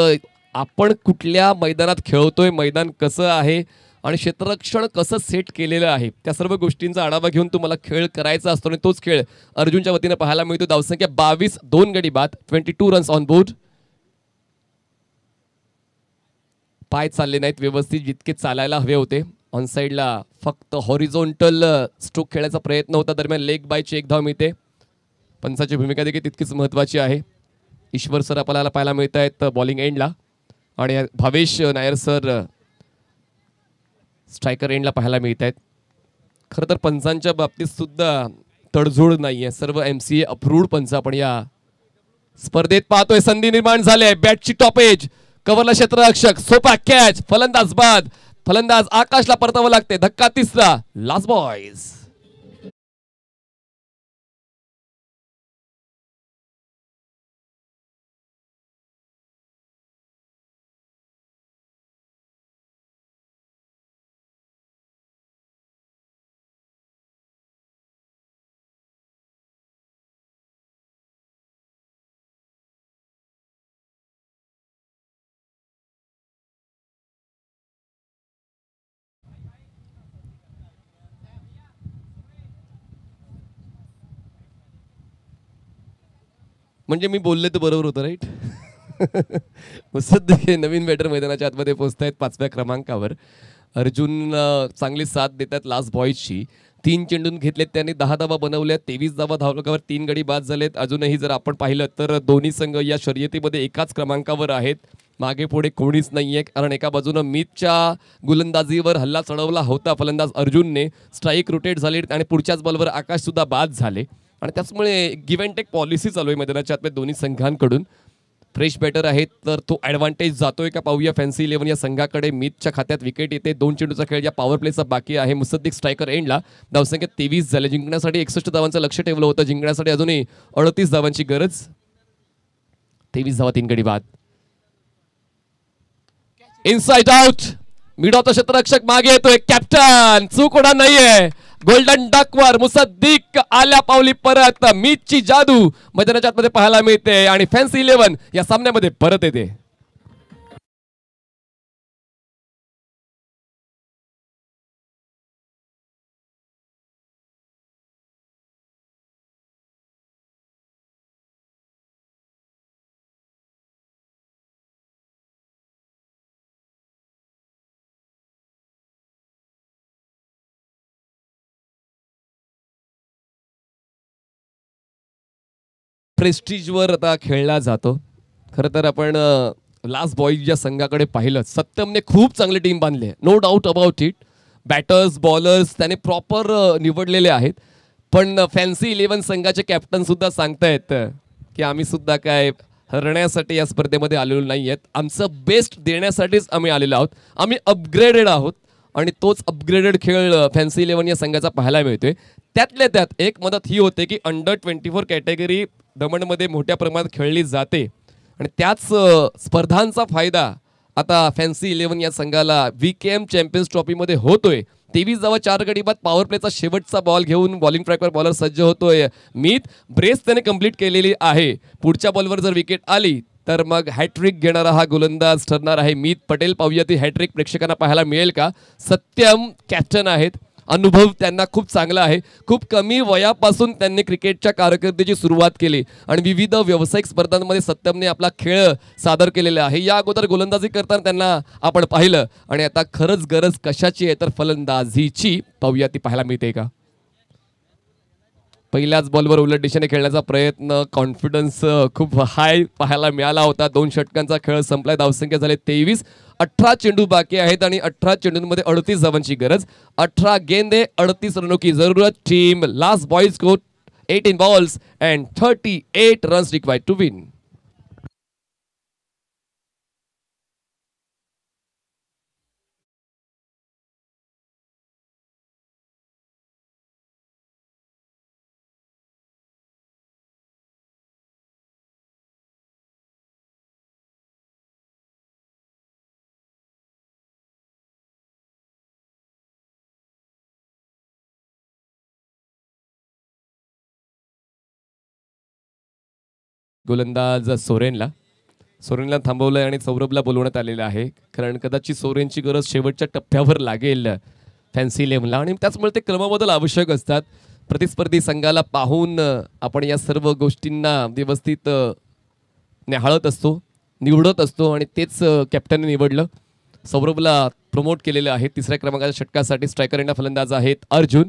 आपण कुठल्या मैदानात खेळतोय, मैदान कसं आहे आणि क्षेत्ररक्षण कसं सेट केलेलं आहे त्या सर्व गोष्टींचा आढावा घेऊन तुम्हाला खेळ करायचा असतो आणि तोच खेळ अर्जुनच्या वतीने पाहायला मिळतो. धावसंख्या 22, 2 गडी बाद, 22 रन्स ऑन बोर्ड. पाय चालले नाहीत व्यवस्थित जितके चालायला हवे होते. ऑन साइडला फक्त हॉरिझॉन्टल स्ट्रोक खेळायचा प्रयत्न होता. दरम्यान लेग बायची एक धाव मिळते. पंचाची भूमिका देखील तितकीच महत्त्वाची आहे. ईश्वर सर आपल्याला पाहायला मिळत आहेत बॉलिंग एंडला आणि भावेश नायर सर स्ट्रायकर एंडला पाहायला मिळत आहेत. खरं तर पंचांच्या बाबतीत सुद्धा तडजोड नाही आहे. सर्व MCA अप्रूव्ड पंच आपण या स्पर्धेत पाहतोय. संधी निर्माण झाली आहे. बॅटची टॉप एज कव्हरला क्षेत्ररक्षक सोपा कॅच. फलंदाज बाद. फलंदाज आकाशला परतावं लागते. धक्का तिसरा. लास्ट बॉयज म्हणजे मी बोलले तर बरोबर होतं राईट. मुसद्दिक हे नवीन बॅटर मैदानाच्या आतमध्ये पोहोचत आहेत 5व्या क्रमांकावर. अर्जुन चांगली साथ देतात लास्ट बॉयजची. 3 चेंडून घेतलेत त्यांनी, 10 धावा बनवल्या, 23 धावा धावलकावर 3 गडी बाद झालेत. अजूनही जर आपण पाहिलं तर दोन्ही संघ या शर्यतीमध्ये एकाच क्रमांकावर आहेत. मागे पुढे कोणीच नाहीये, कारण एका बाजूनं मीतच्या गोलंदाजीवर हल्ला चढवला होता फलंदाज अर्जुनने, स्ट्राईक रोटेट झाली आणि पुढच्याच बॉलवर आकाश सुद्धा बाद झाले. आणि त्याचमुळे गिव्ह अँड टेक पॉलिसी चालू आहे मैदानाच्या आतमध्ये दोन्ही संघांकडून. फ्रेश बॅटर आहेत तर तो ॲडव्हान्टेज जातोय का पाहूया फॅन्सी 11 या संघाकडे. मीतच्या खात्यात विकेट येते. 2 चेंडूचा खेळ या पॉवर प्लेचा बाकी आहे. मुसद्दिक स्ट्रायकर एंडला. धावसंख्या 23 झाले. जिंकण्यासाठी 61 धावांचं लक्ष ठेवलं होतं. जिंकण्यासाठी अजूनही 38 धावांची गरज. 23 धावा 3 गडी बाद. Inside out. मिडॉचा क्षेत्ररक्षक मागे येतोय. कॅप्टन चूक होणार नाहीये. गोल्डन डकवर मुसद्दिक आल्या पावली परत. मीतची जादू मैदानाच्या आतमध्ये पाहायला मिळते आणि फॅन्सी 11 या सामन्यामध्ये परत येते. प्रेस्टिजवर आता खेळला जातो. खरं तर आपण लास्ट बॉईज या संघाकडे पाहिलं, सत्यमने खूप चांगली टीम बांधली, no doubt about it. Batters bowlers त्याने प्रॉपर निवडलेले आहेत. पण फॅन्सी 11 संघाचे कॅप्टन सुद्धा सांगतायत की आम्ही सुद्धा काय हरण्यासाठी या स्पर्धेमध्ये आलेलो नाही आहेत, आमचं बेस्ट देण्यासाठीच आम्ही आलेलो आहोत, आम्ही अपग्रेडेड आहोत. आणि तोच अपग्रेडेड खेळ फॅन्सी 11 या संघाचा पाहायला मिळतोय. त्यातल्या त्यात एक मदत ही होते की अंडर 24 कॅटेगरी दमणमध्ये मोठ्या प्रमाणात खेळली जाते आणि त्याच स्पर्धांचा फायदा आता फॅन्सी 11 या संघाला VKM चॅम्पियन्स ट्रॉफीमध्ये होतोय. 23 धावा 4 गडी बाद. पॉवर प्लेचा शेवटचा बॉल घेऊन बॉलिंग ट्रॅकवर बॉलर सज्ज होतोय मीत. ब्रेस त्याने कंप्लीट केलेली आहे. पुढच्या बॉलवर जर विकेट आली तर मग हॅट्रिक घेणारा हा गोलंदाज ठरणार आहे मीत पटेल. पाहूया ती हॅट्रिक प्रेक्षकांना पाहायला मिळेल का. सत्यम कॅप्टन आहेत, अनुभव त्यांना खूप चांगला आहे. खूप कमी वयापासून त्यांनी क्रिकेटच्या कारकिर्दीची सुरुवात केली आणि विविध व्यावसायिक स्पर्धांमध्ये सत्यमने आपला खेळ सादर केलेला आहे. या अगोदर गोलंदाजी करताना त्यांना आपण पाहिलं आणि आता खरंच गरज कशाची आहे तर फलंदाजीची. पाहूया ती पाहायला मिळते का. पहिल्याच बॉलवर उलट दिशेने खेळण्याचा प्रयत्न, कॉन्फिडन्स खूप हाय पाहायला मिळाला होता. 2 षटकांचा खेळ संपलाय. धावसंख्या झाले 23. 18 चेंडू बाकी आहेत आणि 18 चेंडूंमध्ये 38 धावांची गरज. 18 गेंदे 38 रनों की जरूरत. Team last boys score 18 balls and 38 runs required to win. गोलंदाज सोरेनला थांबवलंय आणि सौरभला बोलवण्यात आलेलं आहे, कारण कदाचित सोरेनची गरज शेवटच्या टप्प्यावर लागेल फॅन्सी 11ला आणि त्याचमुळे ते क्रमबदल आवश्यक असतात. प्रतिस्पर्धी संघाला पाहून आपण या सर्व गोष्टींना व्यवस्थित निहाळत असतो, निवडत असतो आणि तेच कॅप्टनने निवडलं. सौरभला प्रमोट केलेलं आहे 3ऱ्या क्रमांकाच्या षटकासाठी. स्ट्रायकर एंडा फलंदाज आहेत अर्जुन.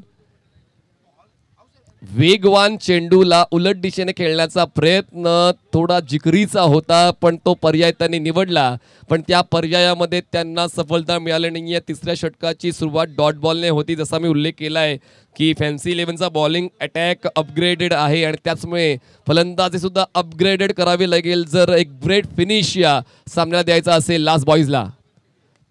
वेगवान चेंडूला उलट दिशेने खेळण्याचा प्रयत्न थोडा जिकरीचा होता, पण तो पर्याय त्यांनी निवडला, पण त्या पर्यायामध्ये त्यांना सफलता मिळाली नाहीये. 3ऱ्या षटकाची सुरुवात डॉट बॉलने होती, जसा मी उल्लेख केलाय की फॅन्सी 11चा बॉलिंग अटॅक अपग्रेडेड आहे आणि त्याचमुळे फलंदाजी सुद्धा अपग्रेडेड करावी लागेल जर एक ग्रेट फिनिश या सामन्याला द्यायचा असेल लास्ट बॉयजला.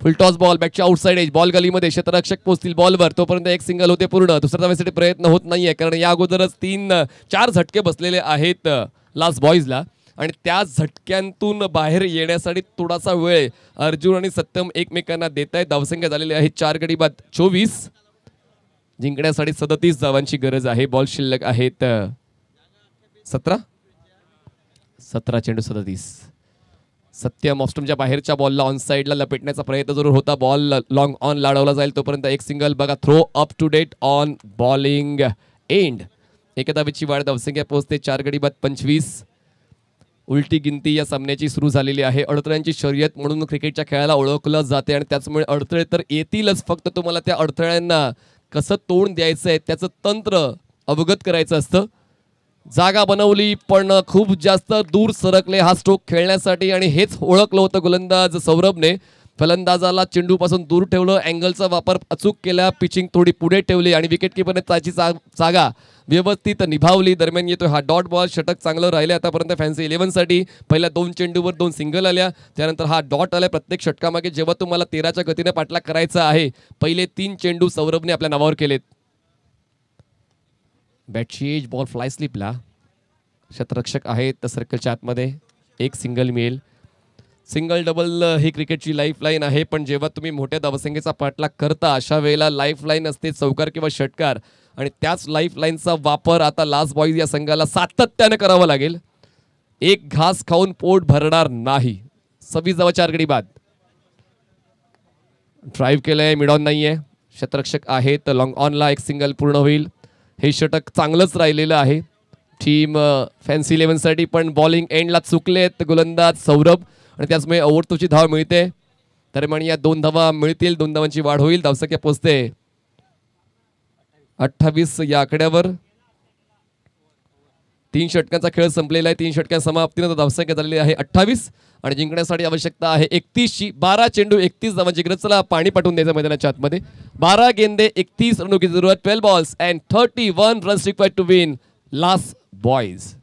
फुल टॉस बॉल बॅकच्या आउटसाइड एज. बॉल गलीमध्ये क्षेत्ररक्षक पोहोचतील बॉलवर, तोपर्यंत एक सिंगल होते पूर्ण. दुसऱ्या धावेसाठी प्रयत्न होत नाहीये, कारण या अगोदरच 3-4 झटके बसलेले आहेत लास्ट बॉयजला आणि त्या झटक्यांतून बाहेर येण्यासाठी थोडासा वेळ अर्जुन आणि सत्यम एकमेकांना देत आहेत. धावसंख्या झालेली आहे 4 गडी बाद 24. जिंकण्यासाठी 37 धावांची गरज आहे. बॉल शिल्लक आहेत 17 चेंडू 37. सत्यम ऑफस्टमच्या बाहेरच्या बॉलला ऑन साइडला लपेटण्याचा प्रयत्न जरूर होता. बॉल लॉंग ऑन लाडवला जाईल, तोपर्यंत एक सिंगल बघा. Throw up to date on bowling end. एका धावेची वाढ. धावसंख्या पोहोचते 4 गडी बाद 25. उलटी गिनती या सामन्याची सुरू झालेली आहे. अडथळ्यांची शर्यत म्हणून क्रिकेटच्या खेळाला ओळखलं जाते आणि त्याचमुळे अडथळे तर येतीलच, फक्त तुम्हाला त्या अडथळ्यांना कसं तोंड द्यायचं आहे त्याचं तंत्र अवगत करायचं असतं. जागा बनवली पण खूप जास्त दूर सरकले हा स्ट्रोक खेळण्यासाठी आणि हेच ओळखलं होतं गोलंदाज सौरभने. फलंदाजाला चेंडूपासून दूर ठेवलं, अँगलचा वापर अचूक केला, पिचिंग थोडी पुढे ठेवली आणि विकेटकीपरने त्याची जागा व्यवस्थित निभावली. दरम्यान येतोय हा डॉट बॉल. षटक चांगलं राहिले आतापर्यंत फॅन्सी 11साठी. पहिल्या 2 चेंडूवर 2 सिंगल आल्या, त्यानंतर हा डॉट आला. प्रत्येक षटकामागे जेव्हा तुम्हाला 13च्या गतीने पाठलाग करायचा आहे, पहिले 3 चेंडू सौरभने आपल्या नावावर केलेत. बॅटची एज बॉल फ्लाय स्लिपला. शतरक्षक आहेत तर सर्कलच्या आतमध्ये एक सिंगल मिळेल. सिंगल डबल ही क्रिकेटची लाईफ लाईन आहे, पण जेव्हा तुम्ही मोठ्या धावसंख्येचा पाठलाग करता अशा वेळेला लाईफ लाईन असते चौकार किंवा षटकार, आणि त्याच लाईफ लाईनचा वापर आता लास्ट बॉईज या संघाला सातत्याने करावा लागेल. एक घास खाऊन पोट भरणार नाही. 26 धावा 4 गडी बाद. ड्राईव्ह केलंय, मिड ऑन नाहीये. शतरक्षक आहे तर लॉंग ऑनला एक सिंगल पूर्ण होईल. हे षटक चांगलंच राहिलेलं आहे टीम फॅन्सी 11साठी, पण बॉलिंग एंडला चुकलेत गोलंदाज सौरभ आणि त्याचमुळे ओव्हरतोची धाव मिळते. दरम्यान या 2 धावा मिळतील, 2 धावांची वाढ होईल. धावसंख्या पोहोचते 28 या आकड्यावर. 3 षटकांचा खेळ संपलेला आहे. 3 षटकां समाप्तीनंतर धावसंख्या झालेली आहे 28 आणि जिंकण्यासाठी आवश्यकता आहे 31ची. 12 चेंडू 31 धावांची गरज. चला पाणी पाठवून द्यायचं मैदानाच्या आतमध्ये. 12 गेंदे 31 रनों की जरूरत. 12 balls and 31 runs required to win last boys.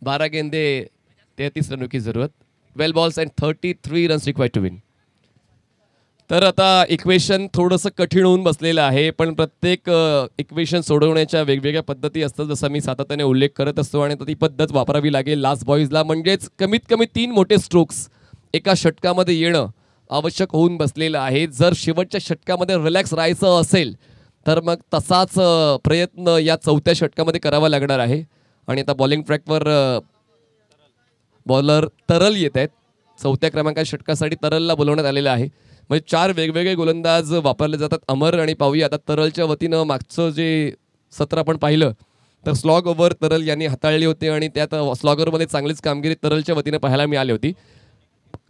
बारह गेंदे 33 रनों की जरूरत. 12 balls and 33 runs required to win. तर आता इक्वेशन थोडंसं कठीण होऊन बसलेलं आहे, पण प्रत्येक इक्वेशन सोडवण्याच्या वेगवेगळ्या पद्धती असतात, जसा मी सातत्याने उल्लेख करत असतो, आणि ती पद्धत वापरावी लागेल लास्ट बॉईजला. म्हणजेच कमीत कमी 3 मोठे स्ट्रोक्स एका षटकामध्ये येणं आवश्यक होऊन बसलेलं आहे. जर शेवटच्या षटकामध्ये रिलॅक्स राहायचं असेल तर मग तसाच प्रयत्न या 4थ्या षटकामध्ये करावा लागणार आहे. आणि आता बॉलिंग ट्रॅकवर बॉलर तरल येत आहेत. 4थ्या क्रमांकाच्या षटकासाठी तरलला बोलवण्यात आलेलं आहे. म्हणजे 4 वेगवेगळे गोलंदाज वापरले जातात. अमर आणि पाहूया आता तरलच्या वतीनं मागचं जे सत्र आपण पाहिलं तर स्लॉग ओव्हर तरल यांनी हाताळली होती आणि त्यात स्लॉगरमध्ये चांगलीच कामगिरी तरलच्या वतीनं पाहायला मिळाली होती.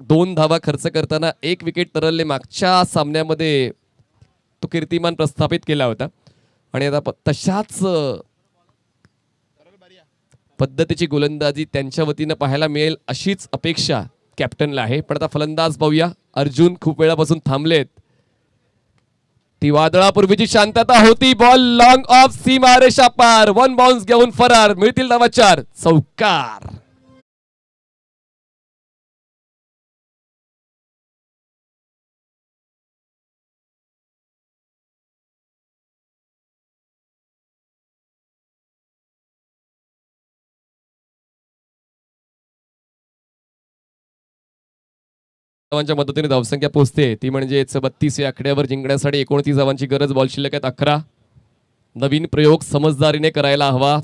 2 धावा खर्च करताना 1 विकेट तरलने मागच्या सामन्यामध्ये तो कीर्तिमान प्रस्थापित केला होता. आणि आता तशाच पद्धतीची गोलंदाजी त्यांच्या वतीनं पाहायला मिळेल अशीच अपेक्षा कॅप्टनला आहे. पण आता फलंदाज पाहूया. अर्जुन खूप वेळापासून थांबलेत. ती वादळापूर्वीची शांतता होती. बॉल लॉंग ऑफ सीमा रेषा पार. 1 बाउन्स घेऊन फरार. मिळतील धावा 4. चौकार. धावांच्या मदतीने धावसंख्या पोहोचते ती म्हणजे 32 या आकड्यावर. जिंकण्यासाठी 29 धावांची गरज. बॉल शिल्लक आहेत 11. नवीन प्रयोग समजदारीने करायला हवा.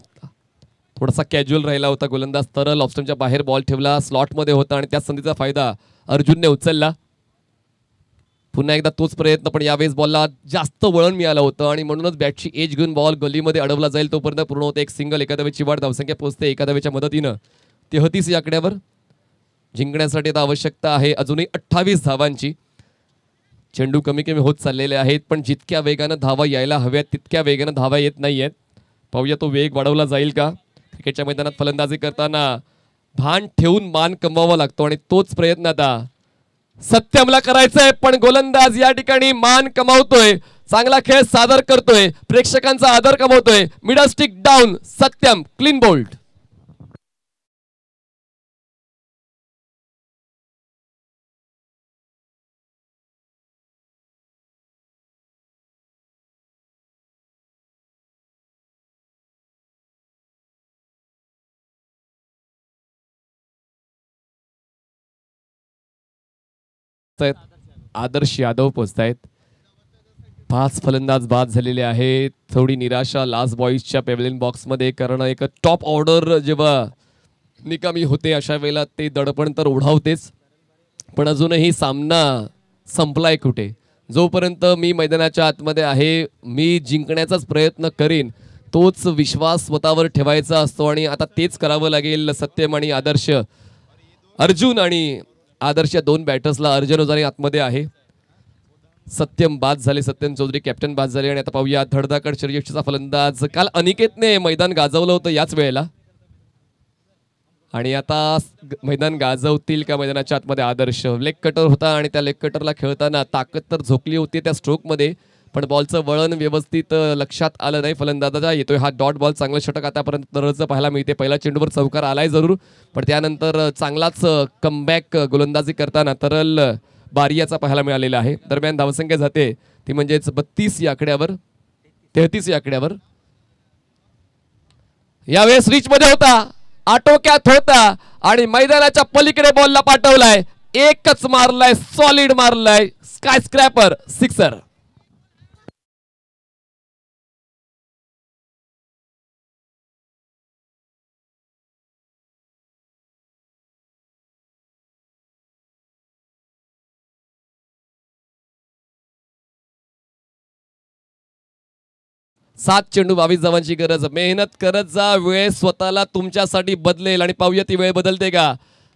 थोडासा कॅज्युअल राहिला होता गोलंदाज तरल. ऑप्शनच्या बाहेर बॉल ठेवला, स्लॉटमध्ये होता आणि त्या संधीचा फायदा अर्जुनने उचलला. पुन्हा एकदा तोच प्रयत्न, पण यावेळेस बॉलला जास्त वळण मिळालं होतं आणि म्हणूनच बॅटची एज घेऊन बॉल गलीमध्ये अडवला जाईल तोपर्यंत पूर्ण होते. एक सिंगल. एका धावेची वाढ. धावसंख्या पोहोचते एका धावेच्या मदतीनं 33 या आकड्यावर. जिंकण्यासाठी आता आवश्यकता आहे अजूनही 28 धावांची. चेंडू कमी कमी होत चाललेले आहेत, पण जितक्या वेगानं धावा यायला हव्यात तितक्या वेगानं धावा येत नाहीयेत. पाहूया तो वेग वाढवला जाईल का. क्रिकेटच्या मैदानात फलंदाजी करताना भान ठेवून मान कमवावा लागतो आणि तोच प्रयत्न आता सत्यमला करायचा आहे. पण गोलंदाज या ठिकाणी मान कमावतोय, चांगला खेळ सादर करतोय, प्रेक्षकांचा आदर कमवतोय. Middle stick down. Satyam clean bowled. Aadarsh Yadav पोहोचतायत. 5 फलंदाज बाद झालेले आहेत. थोडी निराशा लास्ट बॉईजच्या पेव्हलियन बॉक्समध्ये, कारण एक टॉप ऑर्डर जेव्हा निकामी होते अशा वेळेला ते दडपण तर ओढावतेच, पण अजूनही सामना संपलाय कुठे. जोपर्यंत मी मैदानाच्या आतमध्ये आहे मी जिंकण्याचाच प्रयत्न करीन, तोच विश्वास स्वतःवर ठेवायचा असतो आणि आता तेच करावं लागेल सत्यम आणि आदर्श. अर्जुन आणि आदर्श या दोन बॅटर्सला अर्जुन ओझारी आतमध्ये आहे. सत्यम बाद झाले, सत्यम चौधरी कॅप्टन बाद झाले आणि आता पाहूया धडधाकड शर्यतीचा फलंदाज. काल अनिकेतने मैदान गाजवलं होतं याच वेळेला आणि आता मैदान गाजवतील का मैदानाच्या आतमध्ये आदर्श. लेग कटर होता आणि त्या लेग कटरला खेळताना ताकद तर झोकली होती त्या स्ट्रोकमध्ये, पण बॉलचं वळण व्यवस्थित लक्षात आलं नाही फलंदाजाच्या. येतोय हा डॉट बॉल. चांगलं षटक आतापर्यंत तरचं पाहायला मिळते. पहिल्या चेंडूवर चौकार आलाय जरूर, पण त्यानंतर चांगलाच कमबॅक गोलंदाजी करताना तरल बारियाचा पाहायला मिळालेला आहे. दरम्यान धावसंख्या जाते ती म्हणजेच 32 या आकड्यावर, 33 या आकड्यावर. यावेळेस रीच मध्ये होता, आटोक्यात होता आणि मैदानाच्या पलीकडे बॉलला पाठवलाय. एकच मारलाय, सॉलिड मारलाय, स्काय स्क्रॅपर, सिक्सर. सात चेंडू 22 धावांची गरज. मेहनत करत जा, वेळ स्वतःला तुमच्यासाठी बदलेल आणि पाहूया ती वेळ बदलते का.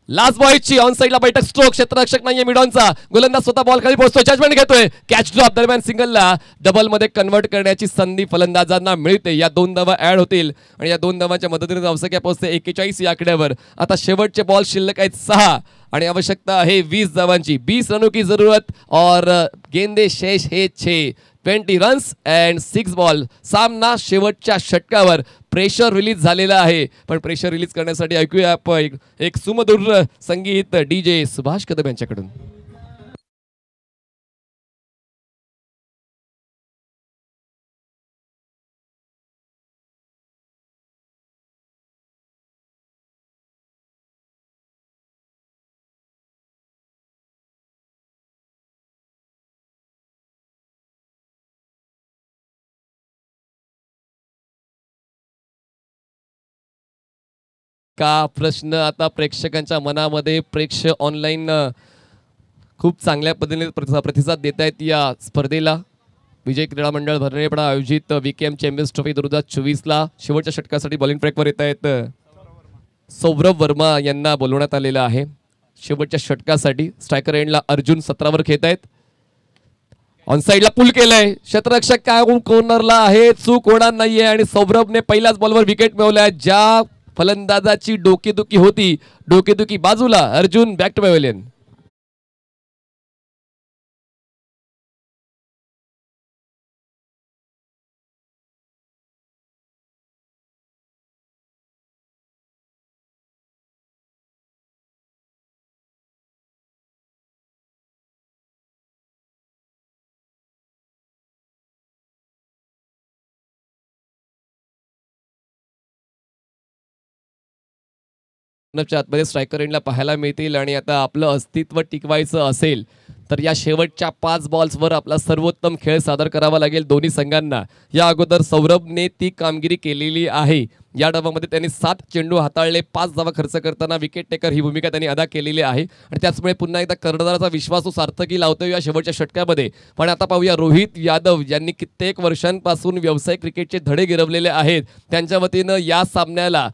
लास्ट बॉयची ऑन साइडला बैठक स्ट्रोक. क्षेत्ररक्षक नाहीये मिडॉनचा. गोलंदाज स्वतः बॉल खाली पोहोचतोय, जजमेंट घेतोय, कॅच ड्रॉप. दरम्यान सिंगलला डबल मध्ये कन्वर्ट करण्याची संधी फलंदाजांना मिळते. या 2 धावा ऍड होतील आणि या 2 धावांच्या मदतीने धावसंख्या पोहोचते 41 या आकड्यावर. आता शेवटचे बॉल शिल्लक आहेत 6 आणि आवश्यकता आहे 20 धावांची. 20 रनों की जरूरत और गेंदे शेष है 6. 20 रन्स अँड 6 बॉल. सामना शेवटच्या षटकावर. प्रेशर रिलीज झालेला आहे, पण प्रेशर रिलीज करण्यासाठी ऐकूया आपण एक सुमधुर संगीत DJ सुभाष कदम यांच्याकडून. का प्रश्न आता प्रेक्षकांच्या मनामध्ये. प्रेक्षक ऑनलाईन खूप चांगल्या पद्धतीने प्रतिसाद देत आहेत या स्पर्धेला. विजय क्रीडा मंडळ भरणेपडा आयोजित VKM चॅम्पियन्स ट्रॉफी 2024ला शेवटच्या षटकासाठी बॉलिंग ट्रॅकवर येत आहेत. सौरभ वर्मा यांना बोलवण्यात आलेलं आहे शेवटच्या षटकासाठी. स्ट्रायकर एंडला अर्जुन 17वर खेळत आहेत. ऑन साइडला पुल केलंय, क्षेत्ररक्षक काय कॉर्नरला आहे, चूक होणार नाहीये आणि सौरभने पहिल्याच बॉलवर विकेट मिळवल्या. ज्या फलंदाजाची डोकेदुखी होती, डोकेदुखी बाजूला. Arjun back to pavilion. आतमध्ये स्ट्रायकर एंडला पाहायला मिळतील आणि आता आपलं अस्तित्व टिकवायचं असेल तर या शेवटच्या 5 बॉल्सवर आपला सर्वोत्तम खेळ सादर करावा लागेल दोन्ही संघांना. या अगोदर सौरभने ती कामगिरी केलेली आहे. या डावामध्ये त्यांनी 7 चेंडू हाताळले, 5 धावा खर्च करताना विकेट टेकर ही भूमिका त्यांनी अदा केलेली आहे आणि त्याचमुळे पुन्हा एकदा कर्णधाराचा विश्वास तो सार्थकी लावतोय या शेवटच्या षटकामध्ये. पण आता पाहूया रोहित यादव यांनी कित्येक वर्षांपासून व्यावसायिक क्रिकेटचे धडे गिरवलेले आहेत. त्यांच्या वतीनं या सामन्याला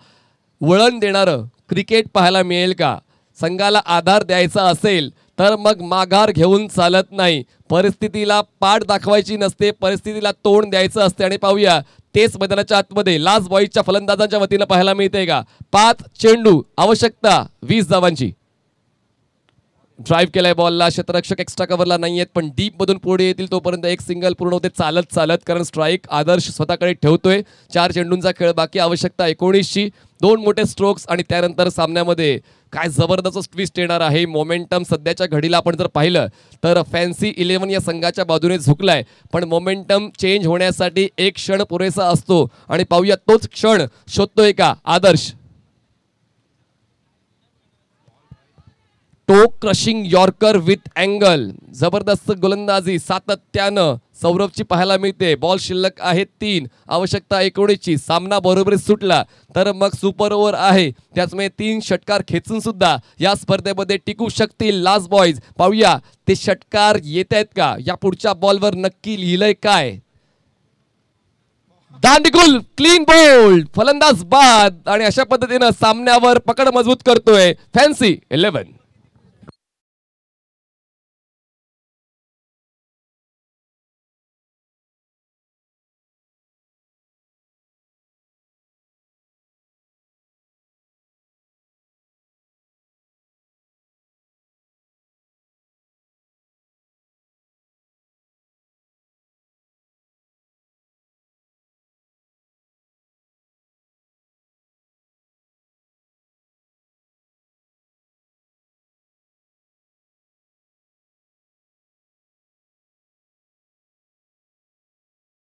वळण देणारं क्रिकेट पाहायला मिळेल का. संघाला आधार द्यायचा असेल तर मग माघार घेऊन चालत नाही. परिस्थितीला पाठ दाखवायची नसते, परिस्थितीला तोंड द्यायचं असते आणि पाहूया तेच मैदानाच्या आतमध्ये लास्ट बॉयच्या फलंदाजांच्या वतीनं पाहायला मिळते का. 5 चेंडू, आवश्यकता 20 धावांची. ड्राईव्ह केलाय बॉलला, क्षेत्ररक्षक एक्स्ट्रा कव्हरला नाही आहेत पण डीप मधून पुढे येतील तोपर्यंत एक सिंगल पूर्ण होते चालत चालत, कारण स्ट्राईक आदर्श स्वतःकडे ठेवतोय. 4 चेंडूंचा खेळ बाकी, आवश्यकता 19ची. 2 मोठे स्ट्रोक्स आणि त्यानंतर सामन्यामध्ये काय जबरदस्त ट्विस्ट येणार आहे. मोमेंटम सध्याच्या घडीला आपण जर पाहिलं तर फॅन्सी 11 या संघाच्या बाजूने झुकलाय, पण मोमेंटम चेंज होण्यासाठी एक क्षण पुरेसा असतो आणि पाहूया तोच क्षण शोधतोय का Aadarsh. Toe crushing yorker with angle. जबरदस्त गोलंदाजी सातत्यानं सौरभची पाहायला मिळते. बॉल शिल्लक आहे 3, आवश्यकता 19ची. सामना बरोबरीत सुटला तर मग सुपर ओव्हर आहे. त्याचमुळे 3 षटकार खेचून सुद्धा या स्पर्धेमध्ये टिकू शकतील लास्ट बॉईज. पाहूया ते षटकार येत आहेत का. या पुढच्या बॉलवर नक्की लिहिलंय काय. दांडिकुल क्लीन बोल्ड, फलंदाज बाद. आणि अशा पद्धतीनं सामन्यावर पकड मजबूत करतोय फॅन्सी 11.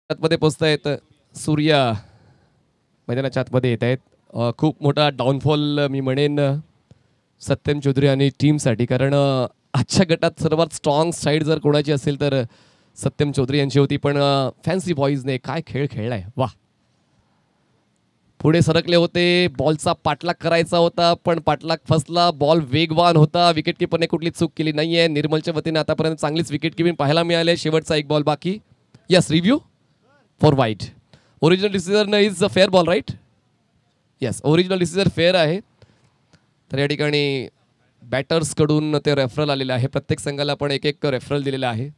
आतमध्ये पोचतायत सूर्या, मैदानाच्या आतमध्ये येत आहेत. खूप मोठा डाऊनफॉल मी म्हणेन सत्यम चौधरी आणि टीमसाठी. कारण आजच्या गटात सर्वात स्ट्रॉंग साईड जर कोणाची असेल तर सत्यम चौधरी यांची होती. पण फॅन्सी बॉईजने काय खेळ खेळलाय. वा, पुढे सरकले होते, बॉलचा पाठलाग करायचा होता पण पाठलाग फसला. बॉल वेगवान होता, विकेटकीपरने कुठली चूक केली नाहीये. निर्मलच्या वतीने आतापर्यंत चांगलीच विकेट किपिंग पाहायला मिळाले. शेवटचा एक बॉल बाकी. Yes, review for wide. Original decision is a fair ball right. Yes, original decision fair आहे. तर या ठिकाणी बॅटर्सकडून ते रेफरल आलेलं आहे. प्रत्येक संघाला आपण एक एक रेफरल दिलेला आहे.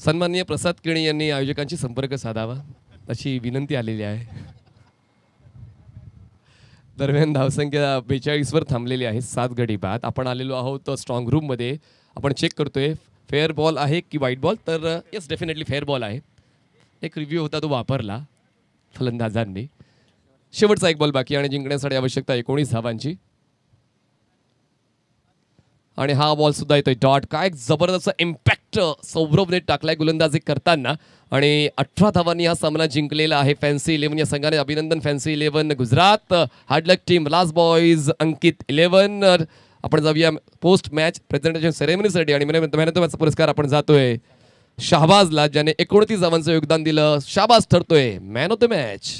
सन्माननीय प्रसाद केणी यांनी आयोजकांशी संपर्क साधावा अशी विनंती आलेली आहे. दरम्यान धावसंख्या 42 वर थांबलेली आहे. 7 गडी बाद. आपण आलेलो आहोत स्ट्रॉंग रूम मध्ये. आपण चेक करतोय फेअर बॉल आहे की वाईट बॉल. तर येस, डेफिनेटली फेअर बॉल आहे. एक रिव्ह्यू होता तो वापरला फलंदाजांनी. शेवटचा एक बॉल बाकी आणि जिंकण्यासाठी आवश्यकता 19 धावांची. आणि हा बॉल सुद्धा येतोय डॉट. काय जबरदस्त इम्पॅक्ट सौरभने टाकलाय गोलंदाजी करताना. आणि 18 धावांनी हा सामना जिंकलेला आहे फॅन्सी 11 या संघाने. अभिनंदन fancy 11 Gujarat. Hard luck team last boys Ankit 11. आपण जाऊया पोस्ट मॅच प्रेझेंटेशन सेरेमनीसाठी. आणि मॅन ऑफ द मॅचचा पुरस्कार आपण जातोय शाहबाजला, ज्याने 29 धावांचं योगदान दिलं. शाहबाज ठरतोय मॅन ऑफ द मॅच.